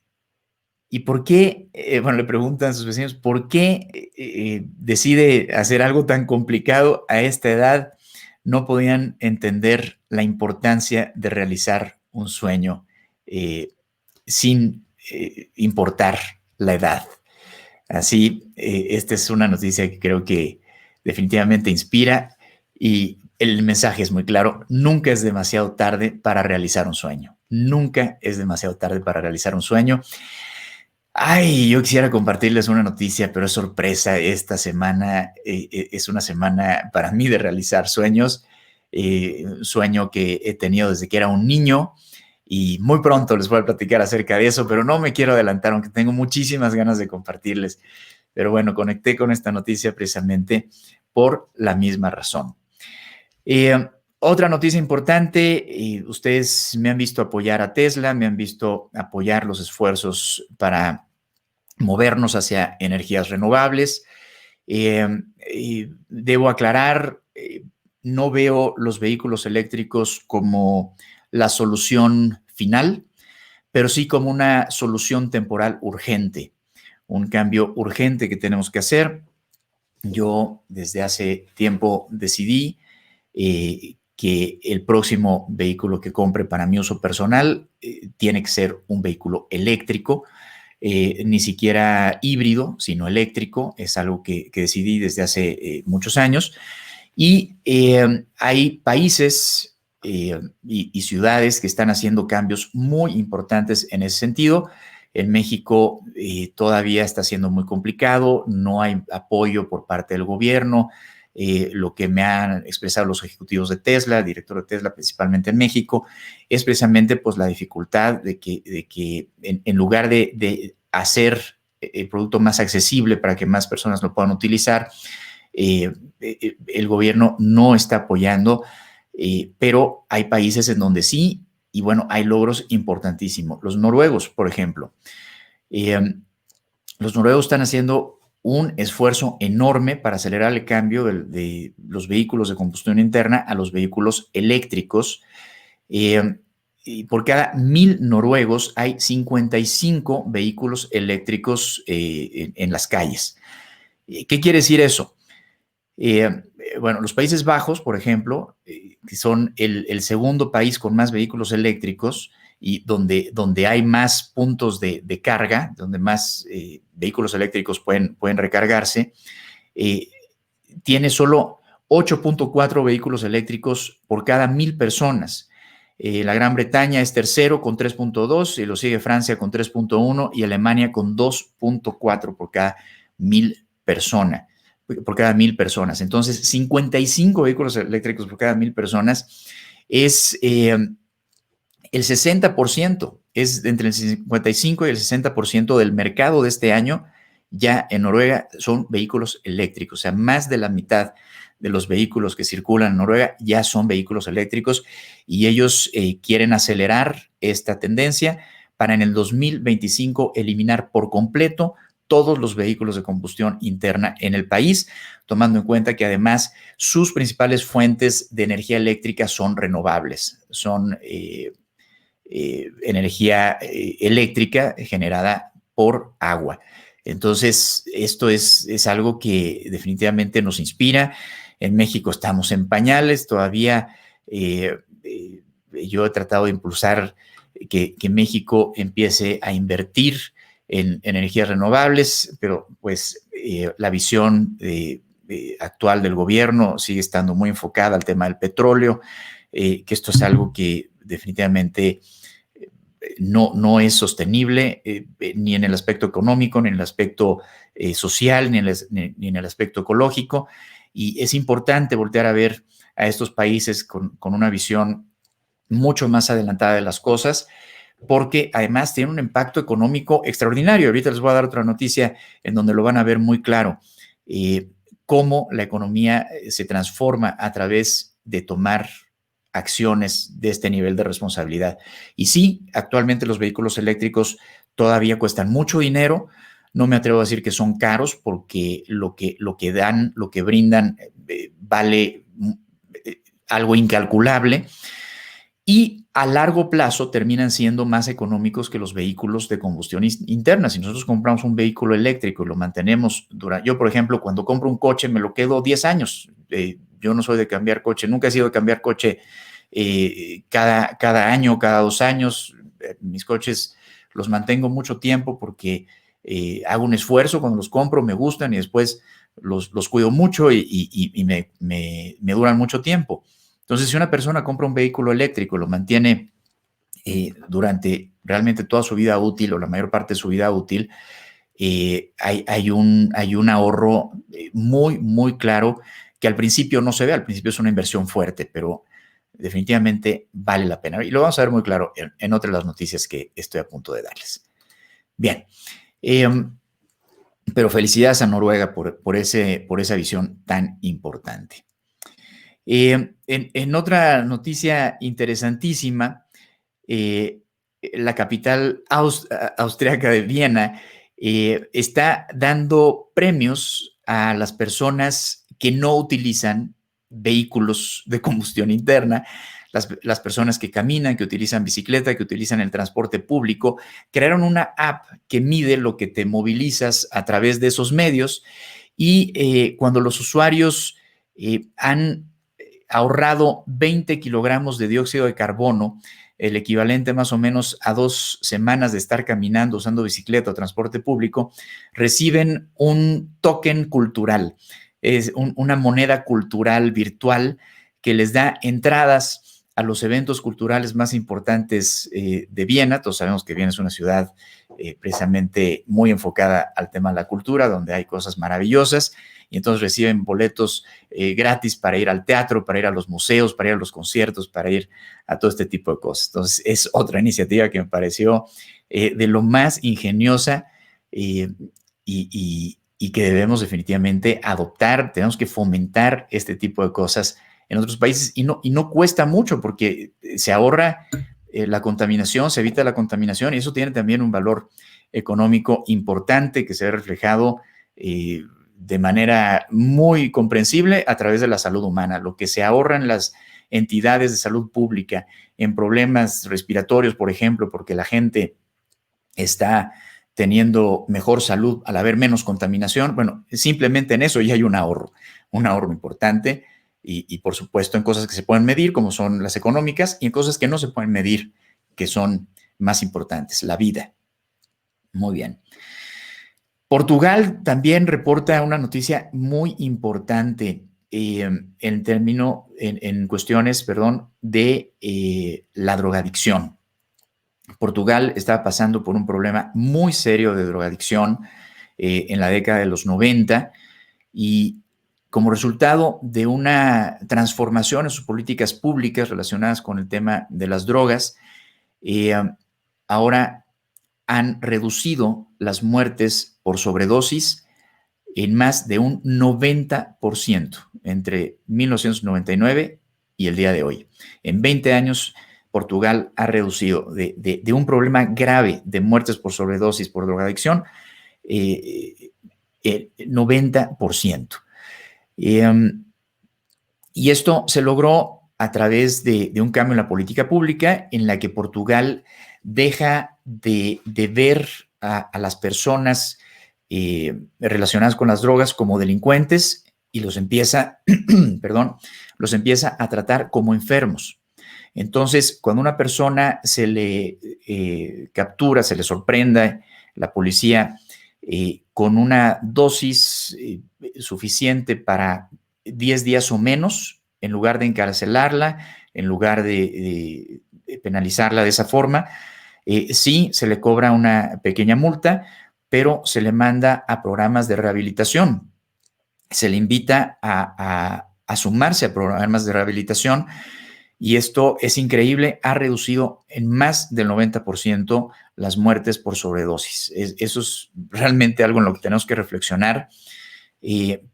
¿y por qué? Bueno, le preguntan a sus vecinos, ¿por qué decide hacer algo tan complicado a esta edad? No podían entender la importancia de realizar un sueño eh, sin importar la edad. Así, esta es una noticia que creo que definitivamente inspira, y el mensaje es muy claro: nunca es demasiado tarde para realizar un sueño. Nunca es demasiado tarde para realizar un sueño. Ay, yo quisiera compartirles una noticia, pero es sorpresa. Esta semana es una semana para mí de realizar sueños. Un sueño que he tenido desde que era un niño, y muy pronto les voy a platicar acerca de eso, pero no me quiero adelantar, aunque tengo muchísimas ganas de compartirles. Pero bueno, conecté con esta noticia precisamente por la misma razón. Otra noticia importante: ustedes me han visto apoyar a Tesla, me han visto apoyar los esfuerzos para movernos hacia energías renovables. Debo aclarar, no veo los vehículos eléctricos como la solución final, pero sí como una solución temporal urgente, un cambio urgente que tenemos que hacer. Yo desde hace tiempo decidí que el próximo vehículo que compre para mi uso personal tiene que ser un vehículo eléctrico, ni siquiera híbrido, sino eléctrico. Es algo que decidí desde hace muchos años. Y hay países y ciudades que están haciendo cambios muy importantes en ese sentido. En México todavía está siendo muy complicado, no hay apoyo por parte del gobierno. Lo que me han expresado los ejecutivos de Tesla, el director de Tesla principalmente en México, es precisamente pues la dificultad de que en lugar de hacer el producto más accesible para que más personas lo puedan utilizar, el gobierno no está apoyando, pero hay países en donde sí, y bueno, hay logros importantísimos. Los noruegos, por ejemplo. Los noruegos están haciendo un esfuerzo enorme para acelerar el cambio de los vehículos de combustión interna a los vehículos eléctricos. Y por cada 1,000 noruegos hay 55 vehículos eléctricos en las calles. ¿Qué quiere decir eso? Bueno, los Países Bajos, por ejemplo, que son el segundo país con más vehículos eléctricos y donde hay más puntos de carga, donde más vehículos eléctricos pueden recargarse, tiene solo 8.4 vehículos eléctricos por cada 1,000 personas. La Gran Bretaña es tercero con 3.2, y lo sigue Francia con 3.1 y Alemania con 2.4 por cada 1,000 personas. Entonces, 55 vehículos eléctricos por cada 1,000 personas es el 60%, es entre el 55 y el 60% del mercado de este año. Ya en Noruega son vehículos eléctricos, o sea, más de la mitad de los vehículos que circulan en Noruega ya son vehículos eléctricos, y ellos quieren acelerar esta tendencia para en el 2025 eliminar por completo todos los vehículos de combustión interna en el país, tomando en cuenta que además sus principales fuentes de energía eléctrica son renovables, son energía eléctrica generada por agua. Entonces, esto es algo que definitivamente nos inspira. En México estamos en pañales todavía. Yo he tratado de impulsar que México empiece a invertir en energías renovables, pero pues la visión actual del gobierno sigue estando muy enfocada al tema del petróleo, que esto es algo que definitivamente no es sostenible, ni en el aspecto económico, ni en el aspecto social, ni en el aspecto ecológico. Y es importante voltear a ver a estos países con una visión mucho más adelantada de las cosas, porque además tiene un impacto económico extraordinario. Ahorita les voy a dar otra noticia en donde lo van a ver muy claro. cómo la economía se transforma a través de tomar acciones de este nivel de responsabilidad. Y sí, actualmente los vehículos eléctricos todavía cuestan mucho dinero. No me atrevo a decir que son caros porque lo que dan, lo que brindan, vale algo incalculable. Y a largo plazo terminan siendo más económicos que los vehículos de combustión interna. Si nosotros compramos un vehículo eléctrico y lo mantenemos durante... Yo, por ejemplo, cuando compro un coche me lo quedo 10 años. Yo no soy de cambiar coche, nunca he sido de cambiar coche cada año, cada 2 años. Mis coches los mantengo mucho tiempo porque hago un esfuerzo cuando los compro, me gustan y después los cuido mucho y me duran mucho tiempo. Entonces, si una persona compra un vehículo eléctrico y lo mantiene durante realmente toda su vida útil o la mayor parte de su vida útil, hay un ahorro muy, muy claro que al principio no se ve. Al principio es una inversión fuerte, pero definitivamente vale la pena. Y lo vamos a ver muy claro en otras de las noticias que estoy a punto de darles. Bien, pero felicidades a Noruega por esa visión tan importante. En otra noticia interesantísima, la capital austriaca de Viena está dando premios a las personas que no utilizan vehículos de combustión interna, las personas que caminan, que utilizan bicicleta, que utilizan el transporte público. Crearon una app que mide lo que te movilizas a través de esos medios y cuando los usuarios han ahorrado 20 kilogramos de dióxido de carbono, el equivalente más o menos a 2 semanas de estar caminando, usando bicicleta o transporte público, reciben un token cultural, es una moneda cultural virtual que les da entradas a los eventos culturales más importantes de Viena. Todos sabemos que Viena es una ciudad precisamente muy enfocada al tema de la cultura, donde hay cosas maravillosas, y entonces reciben boletos gratis para ir al teatro, para ir a los museos, para ir a los conciertos, para ir a todo este tipo de cosas. Entonces es otra iniciativa que me pareció de lo más ingeniosa y que debemos definitivamente adoptar. Tenemos que fomentar este tipo de cosas en otros países y no cuesta mucho porque se ahorra la contaminación, se evita la contaminación, y eso tiene también un valor económico importante que se ve reflejado de manera muy comprensible a través de la salud humana. Lo que se ahorran las entidades de salud pública en problemas respiratorios, por ejemplo, porque la gente está teniendo mejor salud al haber menos contaminación. Bueno, simplemente en eso ya hay un ahorro importante. Y por supuesto en cosas que se pueden medir, como son las económicas, y en cosas que no se pueden medir, que son más importantes, la vida. Muy bien. Portugal también reporta una noticia muy importante en cuestiones, de la drogadicción. Portugal estaba pasando por un problema muy serio de drogadicción en la década de los 90 y como resultado de una transformación en sus políticas públicas relacionadas con el tema de las drogas, ahora han reducido las muertes por sobredosis en más de un 90% entre 1999 y el día de hoy. En 20 años, Portugal ha reducido de un problema grave de muertes por sobredosis por drogadicción el 90%. Y esto se logró a través de un cambio en la política pública en la que Portugal deja de ver a las personas relacionadas con las drogas como delincuentes y los empieza a tratar como enfermos. Entonces, cuando una persona se le captura, se le sorprenda la policía con una dosis suficiente para 10 días o menos, en lugar de encarcelarla, en lugar de penalizarla de esa forma, sí se le cobra una pequeña multa, pero se le manda a programas de rehabilitación. Se le invita a sumarse a programas de rehabilitación. Y esto es increíble, ha reducido en más del 90% las muertes por sobredosis. Eso es realmente algo en lo que tenemos que reflexionar.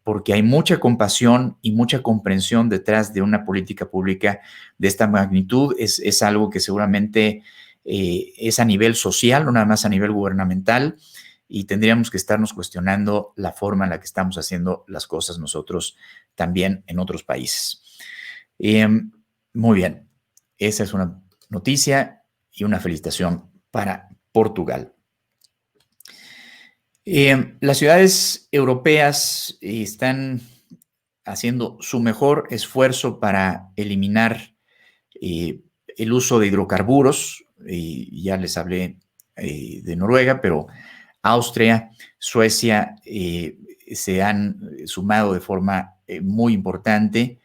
porque hay mucha compasión y mucha comprensión detrás de una política pública de esta magnitud. Es algo que seguramente es a nivel social, no nada más a nivel gubernamental, y tendríamos que estarnos cuestionando la forma en la que estamos haciendo las cosas nosotros también en otros países. Muy bien, esa es una noticia y una felicitación para Portugal. Las ciudades europeas están haciendo su mejor esfuerzo para eliminar el uso de hidrocarburos. Ya les hablé de Noruega, pero Austria, Suecia se han sumado de forma muy importante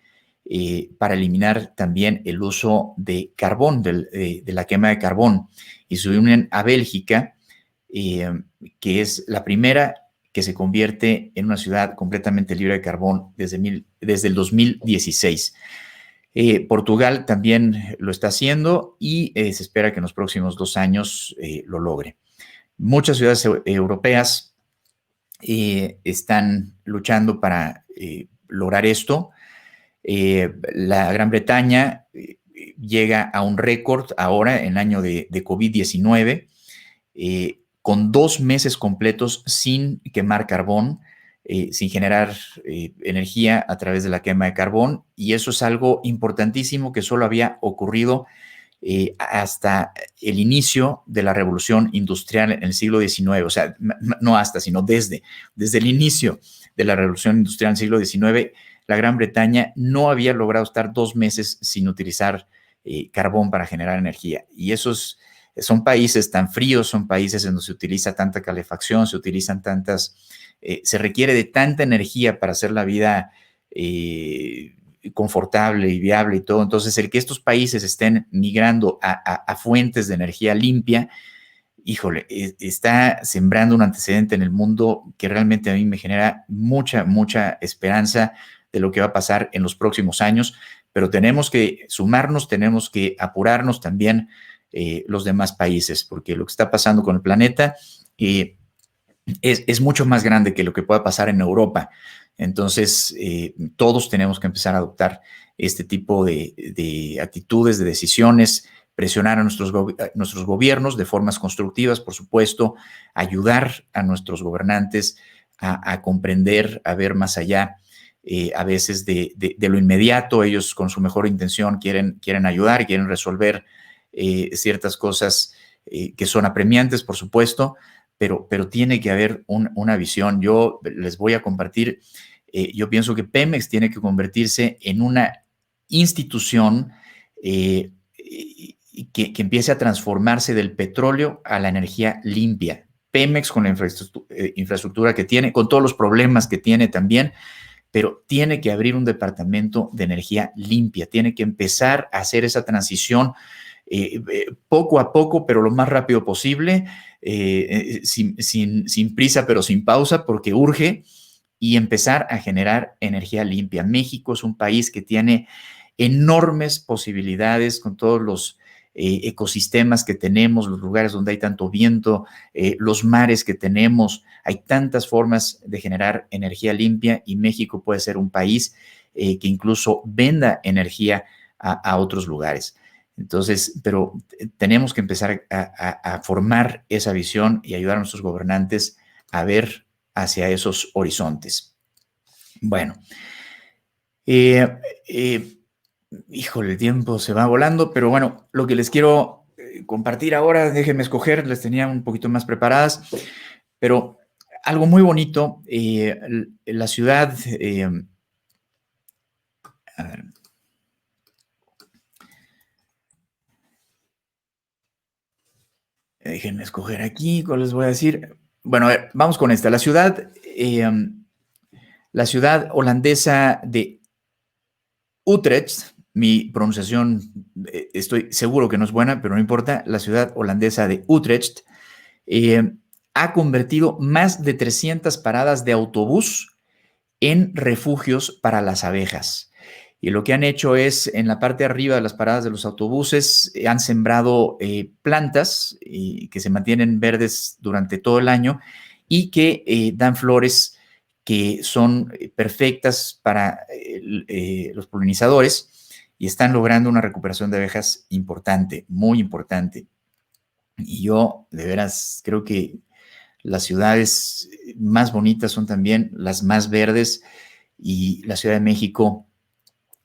para eliminar también el uso de carbón, de la quema de carbón, y se unen a Bélgica, que es la primera que se convierte en una ciudad completamente libre de carbón desde el 2016. Portugal también lo está haciendo y se espera que en los próximos 2 años lo logre. Muchas ciudades europeas están luchando para lograr esto. La Gran Bretaña llega a un récord ahora en año de COVID-19, con 2 meses completos sin quemar carbón, sin generar energía a través de la quema de carbón, y eso es algo importantísimo que solo había ocurrido hasta el inicio de la revolución industrial en el siglo XIX, o sea, no hasta, sino desde el inicio de la revolución industrial en el siglo XIX, la Gran Bretaña no había logrado estar 2 meses sin utilizar carbón para generar energía. Y esos son países tan fríos, son países en donde se utiliza tanta calefacción, se requiere de tanta energía para hacer la vida confortable y viable y todo. Entonces, el que estos países estén migrando a fuentes de energía limpia, híjole, está sembrando un antecedente en el mundo que realmente a mí me genera mucha esperanza de lo que va a pasar en los próximos años, pero tenemos que sumarnos, tenemos que apurarnos también los demás países, porque lo que está pasando con el planeta es mucho más grande que lo que pueda pasar en Europa. Entonces, todos tenemos que empezar a adoptar este tipo de actitudes, de decisiones, presionar a nuestros gobiernos de formas constructivas, por supuesto, ayudar a nuestros gobernantes a comprender, a ver más allá, a veces de lo inmediato. Ellos con su mejor intención quieren ayudar, quieren resolver ciertas cosas que son apremiantes, por supuesto, pero tiene que haber una visión. Yo les voy a compartir, yo pienso que Pemex tiene que convertirse en una institución que empiece a transformarse del petróleo a la energía limpia. Pemex, con la infraestructura que tiene, con todos los problemas que tiene también, pero tiene que abrir un departamento de energía limpia, tiene que empezar a hacer esa transición poco a poco, pero lo más rápido posible, sin prisa, pero sin pausa, porque urge, y empezar a generar energía limpia. México es un país que tiene enormes posibilidades con todos los ecosistemas que tenemos, los lugares donde hay tanto viento, los mares que tenemos. Hay tantas formas de generar energía limpia, y México puede ser un país que incluso venda energía a otros lugares. Entonces, pero tenemos que empezar a formar esa visión y ayudar a nuestros gobernantes a ver hacia esos horizontes. Bueno, híjole, el tiempo se va volando, pero bueno, lo que les quiero compartir ahora, déjenme escoger, les tenía un poquito más preparadas, pero algo muy bonito, la ciudad, a ver, déjenme escoger aquí, ¿cuál les voy a decir? Bueno, a ver, vamos con esta. La ciudad holandesa de Utrecht, mi pronunciación estoy seguro que no es buena, pero no importa, la ciudad holandesa de Utrecht ha convertido más de 300 paradas de autobús en refugios para las abejas. Y lo que han hecho es, en la parte de arriba de las paradas de los autobuses, han sembrado plantas que se mantienen verdes durante todo el año y que dan flores que son perfectas para los polinizadores y están logrando una recuperación de abejas importante, muy importante. Y yo, de veras, creo que las ciudades más bonitas son también las más verdes, y la Ciudad de México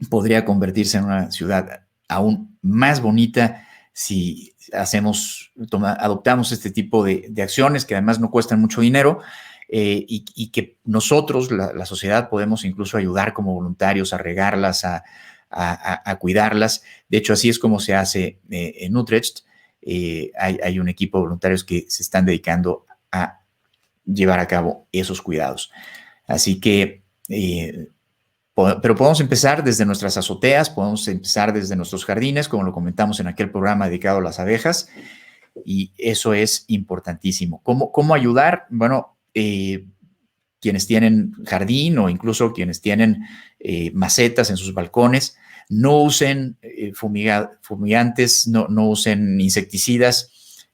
podría convertirse en una ciudad aún más bonita si adoptamos este tipo de acciones que además no cuestan mucho dinero, y que nosotros, la sociedad, podemos incluso ayudar como voluntarios a regarlas, a cuidarlas. De hecho, así es como se hace en Utrecht. Hay un equipo de voluntarios que se están dedicando a llevar a cabo esos cuidados. Así que, pero podemos empezar desde nuestras azoteas, podemos empezar desde nuestros jardines, como lo comentamos en aquel programa dedicado a las abejas, y eso es importantísimo. ¿Cómo ayudar? Bueno, quienes tienen jardín o incluso quienes tienen macetas en sus balcones, no usen fumigantes, no usen insecticidas.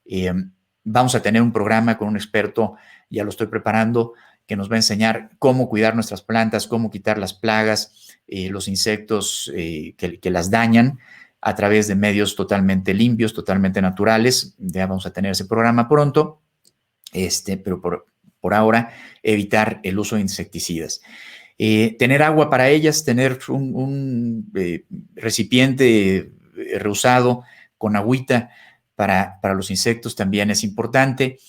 Vamos a tener un programa con un experto, ya lo estoy preparando, que nos va a enseñar cómo cuidar nuestras plantas, cómo quitar las plagas, los insectos que las dañan a través de medios totalmente limpios, totalmente naturales. Ya vamos a tener ese programa pronto, pero por ahora evitar el uso de insecticidas. Tener agua para ellas, tener un recipiente reusado con agüita para los insectos también es importante.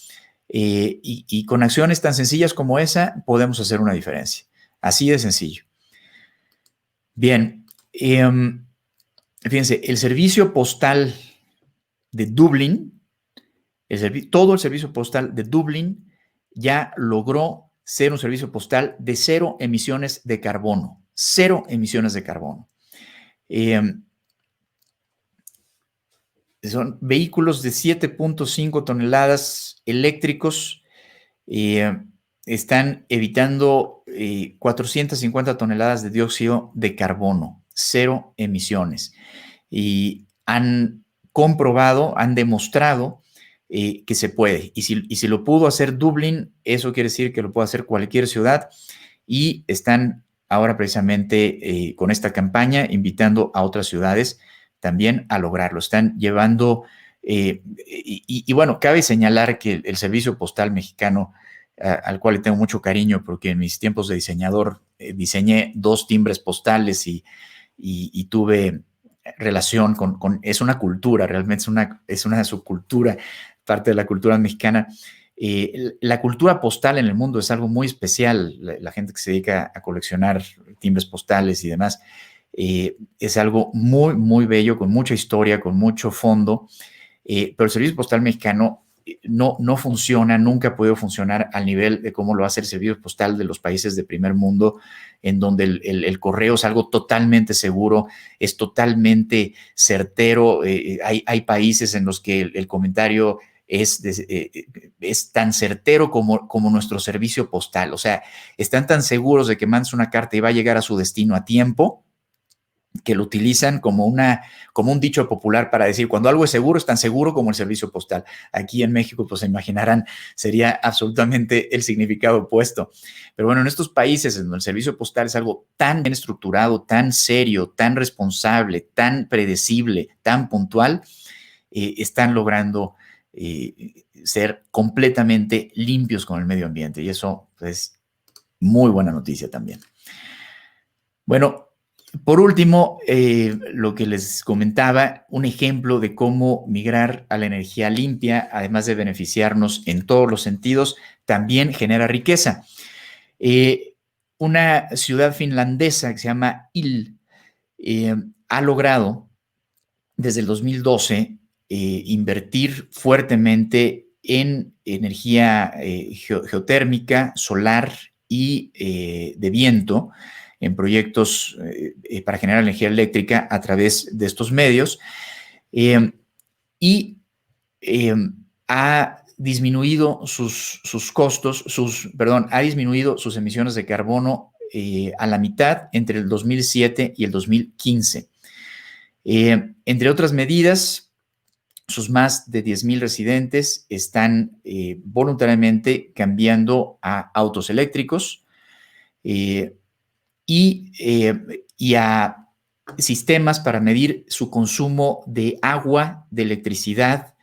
Y con acciones tan sencillas como esa podemos hacer una diferencia. Así de sencillo. Bien, fíjense, el servicio postal de Dublín, todo el servicio postal de Dublín ya logró ser un servicio postal de 0 emisiones de carbono. 0 emisiones de carbono. Son vehículos de 7.5 toneladas eléctricos. Están evitando 450 toneladas de dióxido de carbono. 0 emisiones. Y han comprobado, han demostrado que se puede. Y si lo pudo hacer Dublín, eso quiere decir que lo puede hacer cualquier ciudad, y están ahora precisamente con esta campaña invitando a otras ciudades también a lograrlo. Están llevando, y bueno, cabe señalar que el servicio postal mexicano, al cual le tengo mucho cariño, porque en mis tiempos de diseñador diseñé 2 timbres postales y tuve relación es una cultura, realmente es una subcultura, parte de la cultura mexicana. La cultura postal en el mundo es algo muy especial. La gente que se dedica a coleccionar timbres postales y demás, es algo muy, muy bello, con mucha historia, con mucho fondo, pero el servicio postal mexicano no funciona, nunca ha podido funcionar al nivel de cómo lo hace el servicio postal de los países de primer mundo, en donde el correo es algo totalmente seguro, es totalmente certero. Hay países en los que el comentario es tan certero como nuestro servicio postal. O sea, están tan seguros de que mandas una carta y va a llegar a su destino a tiempo, que lo utilizan como un dicho popular para decir, cuando algo es seguro, es tan seguro como el servicio postal. Aquí en México, pues se imaginarán, sería absolutamente el significado opuesto. Pero bueno, en estos países en donde el servicio postal es algo tan bien estructurado, tan serio, tan responsable, tan predecible, tan puntual, están logrando ser completamente limpios con el medio ambiente. Y eso es muy buena noticia también. Bueno, por último, lo que les comentaba, un ejemplo de cómo migrar a la energía limpia, además de beneficiarnos en todos los sentidos, también genera riqueza. Una ciudad finlandesa que se llama Il ha logrado desde el 2012 invertir fuertemente en energía geotérmica, solar y de viento, en proyectos para generar energía eléctrica a través de estos medios, y ha disminuido sus costos, ha disminuido sus emisiones de carbono a la mitad entre el 2007 y el 2015. Entre otras medidas, sus más de 10,000 residentes están voluntariamente cambiando a autos eléctricos. eh, y a sistemas para medir su consumo de agua, de electricidad,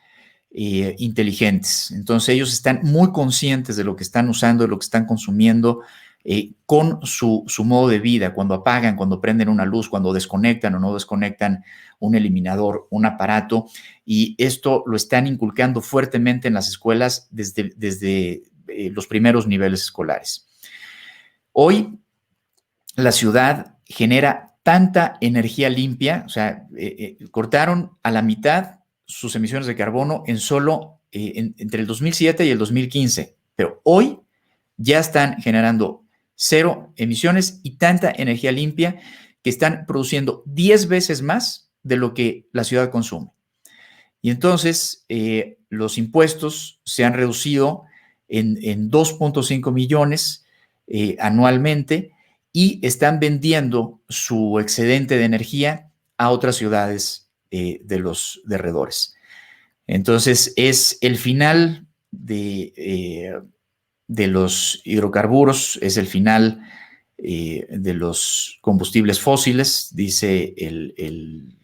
inteligentes. Entonces ellos están muy conscientes de lo que están usando, de lo que están consumiendo con su modo de vida, cuando apagan, cuando prenden una luz, cuando desconectan o no desconectan un eliminador, un aparato, y esto lo están inculcando fuertemente en las escuelas desde los primeros niveles escolares. Hoy la ciudad genera tanta energía limpia, o sea, cortaron a la mitad sus emisiones de carbono en solo entre el 2007 y el 2015, pero hoy ya están generando 0 emisiones y tanta energía limpia que están produciendo 10 veces más de lo que la ciudad consume. Y entonces los impuestos se han reducido en 2.5 millones anualmente y están vendiendo su excedente de energía a otras ciudades de los alrededores. Entonces es el final de los hidrocarburos, es el final de los combustibles fósiles, dice el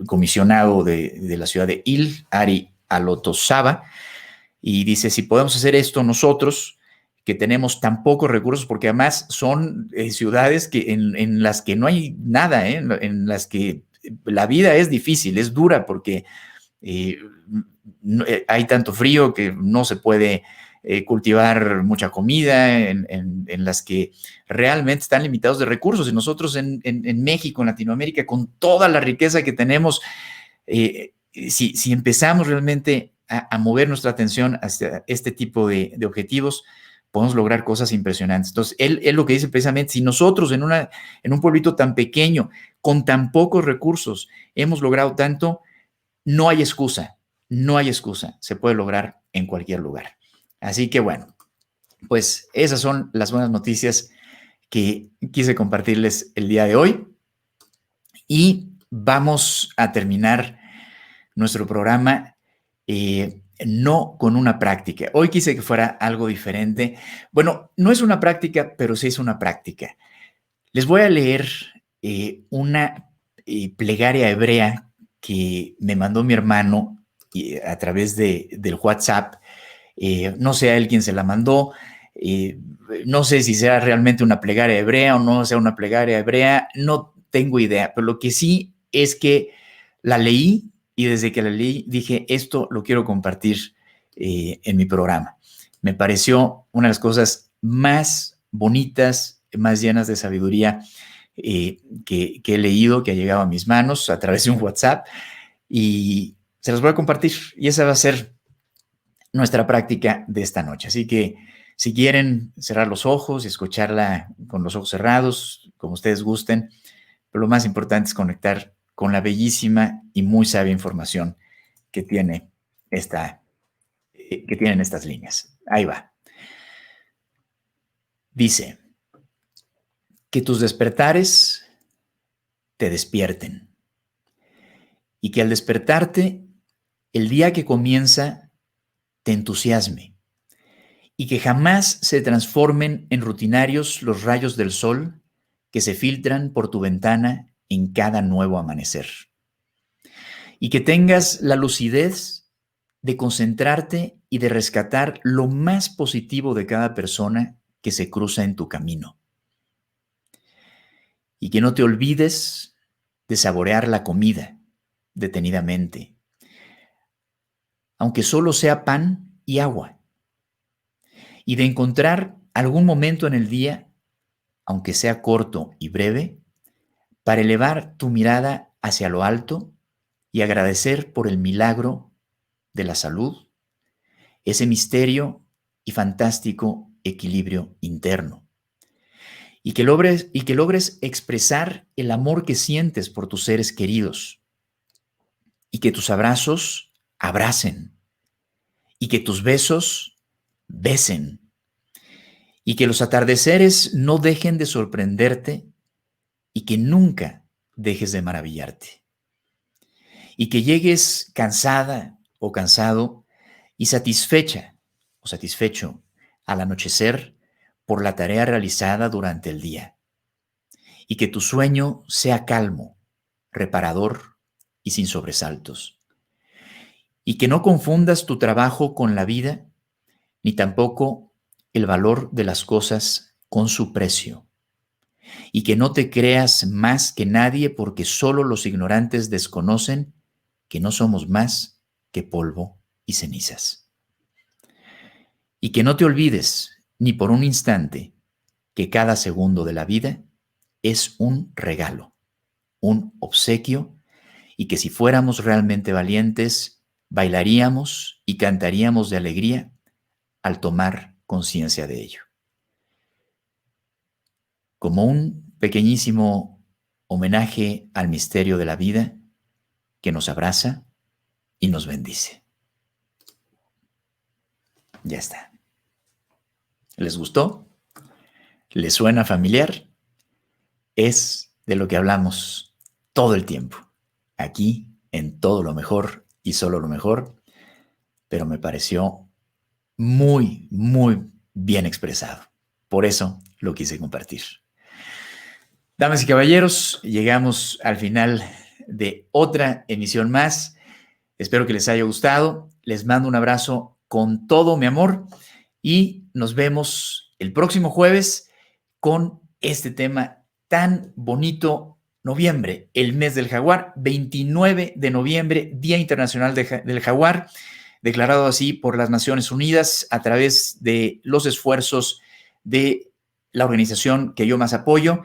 comisionado de la ciudad de Il, Ari Alotosaba, y dice, si podemos hacer esto nosotros, que tenemos tan pocos recursos, porque además son ciudades que en las que no hay nada, en las que la vida es difícil, es dura, porque hay tanto frío que no se puede cultivar mucha comida, en las que realmente están limitados de recursos. Y nosotros en México, en Latinoamérica, con toda la riqueza que tenemos, si empezamos realmente a mover nuestra atención hacia este tipo de objetivos, podemos lograr cosas impresionantes. Entonces, él lo que dice precisamente, si nosotros en un pueblito tan pequeño, con tan pocos recursos, hemos logrado tanto, no hay excusa, no hay excusa, se puede lograr en cualquier lugar. Así que bueno, pues esas son las buenas noticias que quise compartirles el día de hoy y vamos a terminar nuestro programa no con una práctica. Hoy quise que fuera algo diferente. Bueno, no es una práctica, pero sí es una práctica. Les voy a leer una plegaria hebrea que me mandó mi hermano a través del WhatsApp. No sé a él quién se la mandó. No sé si sea realmente una plegaria hebrea o no sea una plegaria hebrea. No tengo idea, pero lo que sí es que la leí y desde que la leí dije, esto lo quiero compartir en mi programa. Me pareció una de las cosas más bonitas, más llenas de sabiduría que he leído, que ha llegado a mis manos a través de un WhatsApp, y se las voy a compartir, y esa va a ser nuestra práctica de esta noche. Así que si quieren cerrar los ojos y escucharla con los ojos cerrados, como ustedes gusten, pero lo más importante es conectar con la bellísima y muy sabia información que tienen estas líneas. Ahí va. Dice, que tus despertares te despierten y que al despertarte, el día que comienza te entusiasme y que jamás se transformen en rutinarios los rayos del sol que se filtran por tu ventana en cada nuevo amanecer. Y que tengas la lucidez de concentrarte y de rescatar lo más positivo de cada persona que se cruza en tu camino. Y que no te olvides de saborear la comida detenidamente, aunque solo sea pan y agua, y de encontrar algún momento en el día, aunque sea corto y breve, para elevar tu mirada hacia lo alto y agradecer por el milagro de la salud, ese misterio y fantástico equilibrio interno, y que logres expresar el amor que sientes por tus seres queridos, y que tus abrazos abracen, y que tus besos besen, y que los atardeceres no dejen de sorprenderte y que nunca dejes de maravillarte, y que llegues cansada o cansado y satisfecha o satisfecho al anochecer por la tarea realizada durante el día y que tu sueño sea calmo, reparador y sin sobresaltos. Y que no confundas tu trabajo con la vida, ni tampoco el valor de las cosas con su precio. Y que no te creas más que nadie, porque solo los ignorantes desconocen que no somos más que polvo y cenizas. Y que no te olvides ni por un instante que cada segundo de la vida es un regalo, un obsequio, y que si fuéramos realmente valientes, bailaríamos y cantaríamos de alegría al tomar conciencia de ello. Como un pequeñísimo homenaje al misterio de la vida que nos abraza y nos bendice. Ya está. ¿Les gustó? ¿Les suena familiar? Es de lo que hablamos todo el tiempo, aquí en Todo lo Mejor y Solo lo Mejor, pero me pareció muy, muy bien expresado. Por eso lo quise compartir. Damas y caballeros, llegamos al final de otra emisión más. Espero que les haya gustado. Les mando un abrazo con todo mi amor y nos vemos el próximo jueves con este tema tan bonito. Noviembre, el mes del jaguar, 29 de noviembre, Día Internacional del Jaguar, declarado así por las Naciones Unidas a través de los esfuerzos de la organización que yo más apoyo,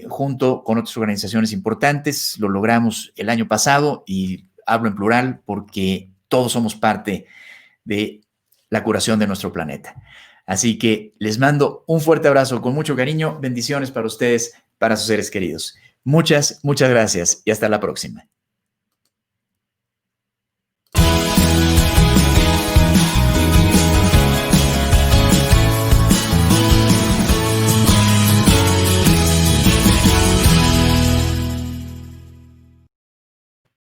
junto con otras organizaciones importantes. Lo logramos el año pasado y hablo en plural porque todos somos parte de la curación de nuestro planeta. Así que les mando un fuerte abrazo con mucho cariño. Bendiciones para ustedes, para sus seres queridos. Muchas, muchas gracias y hasta la próxima.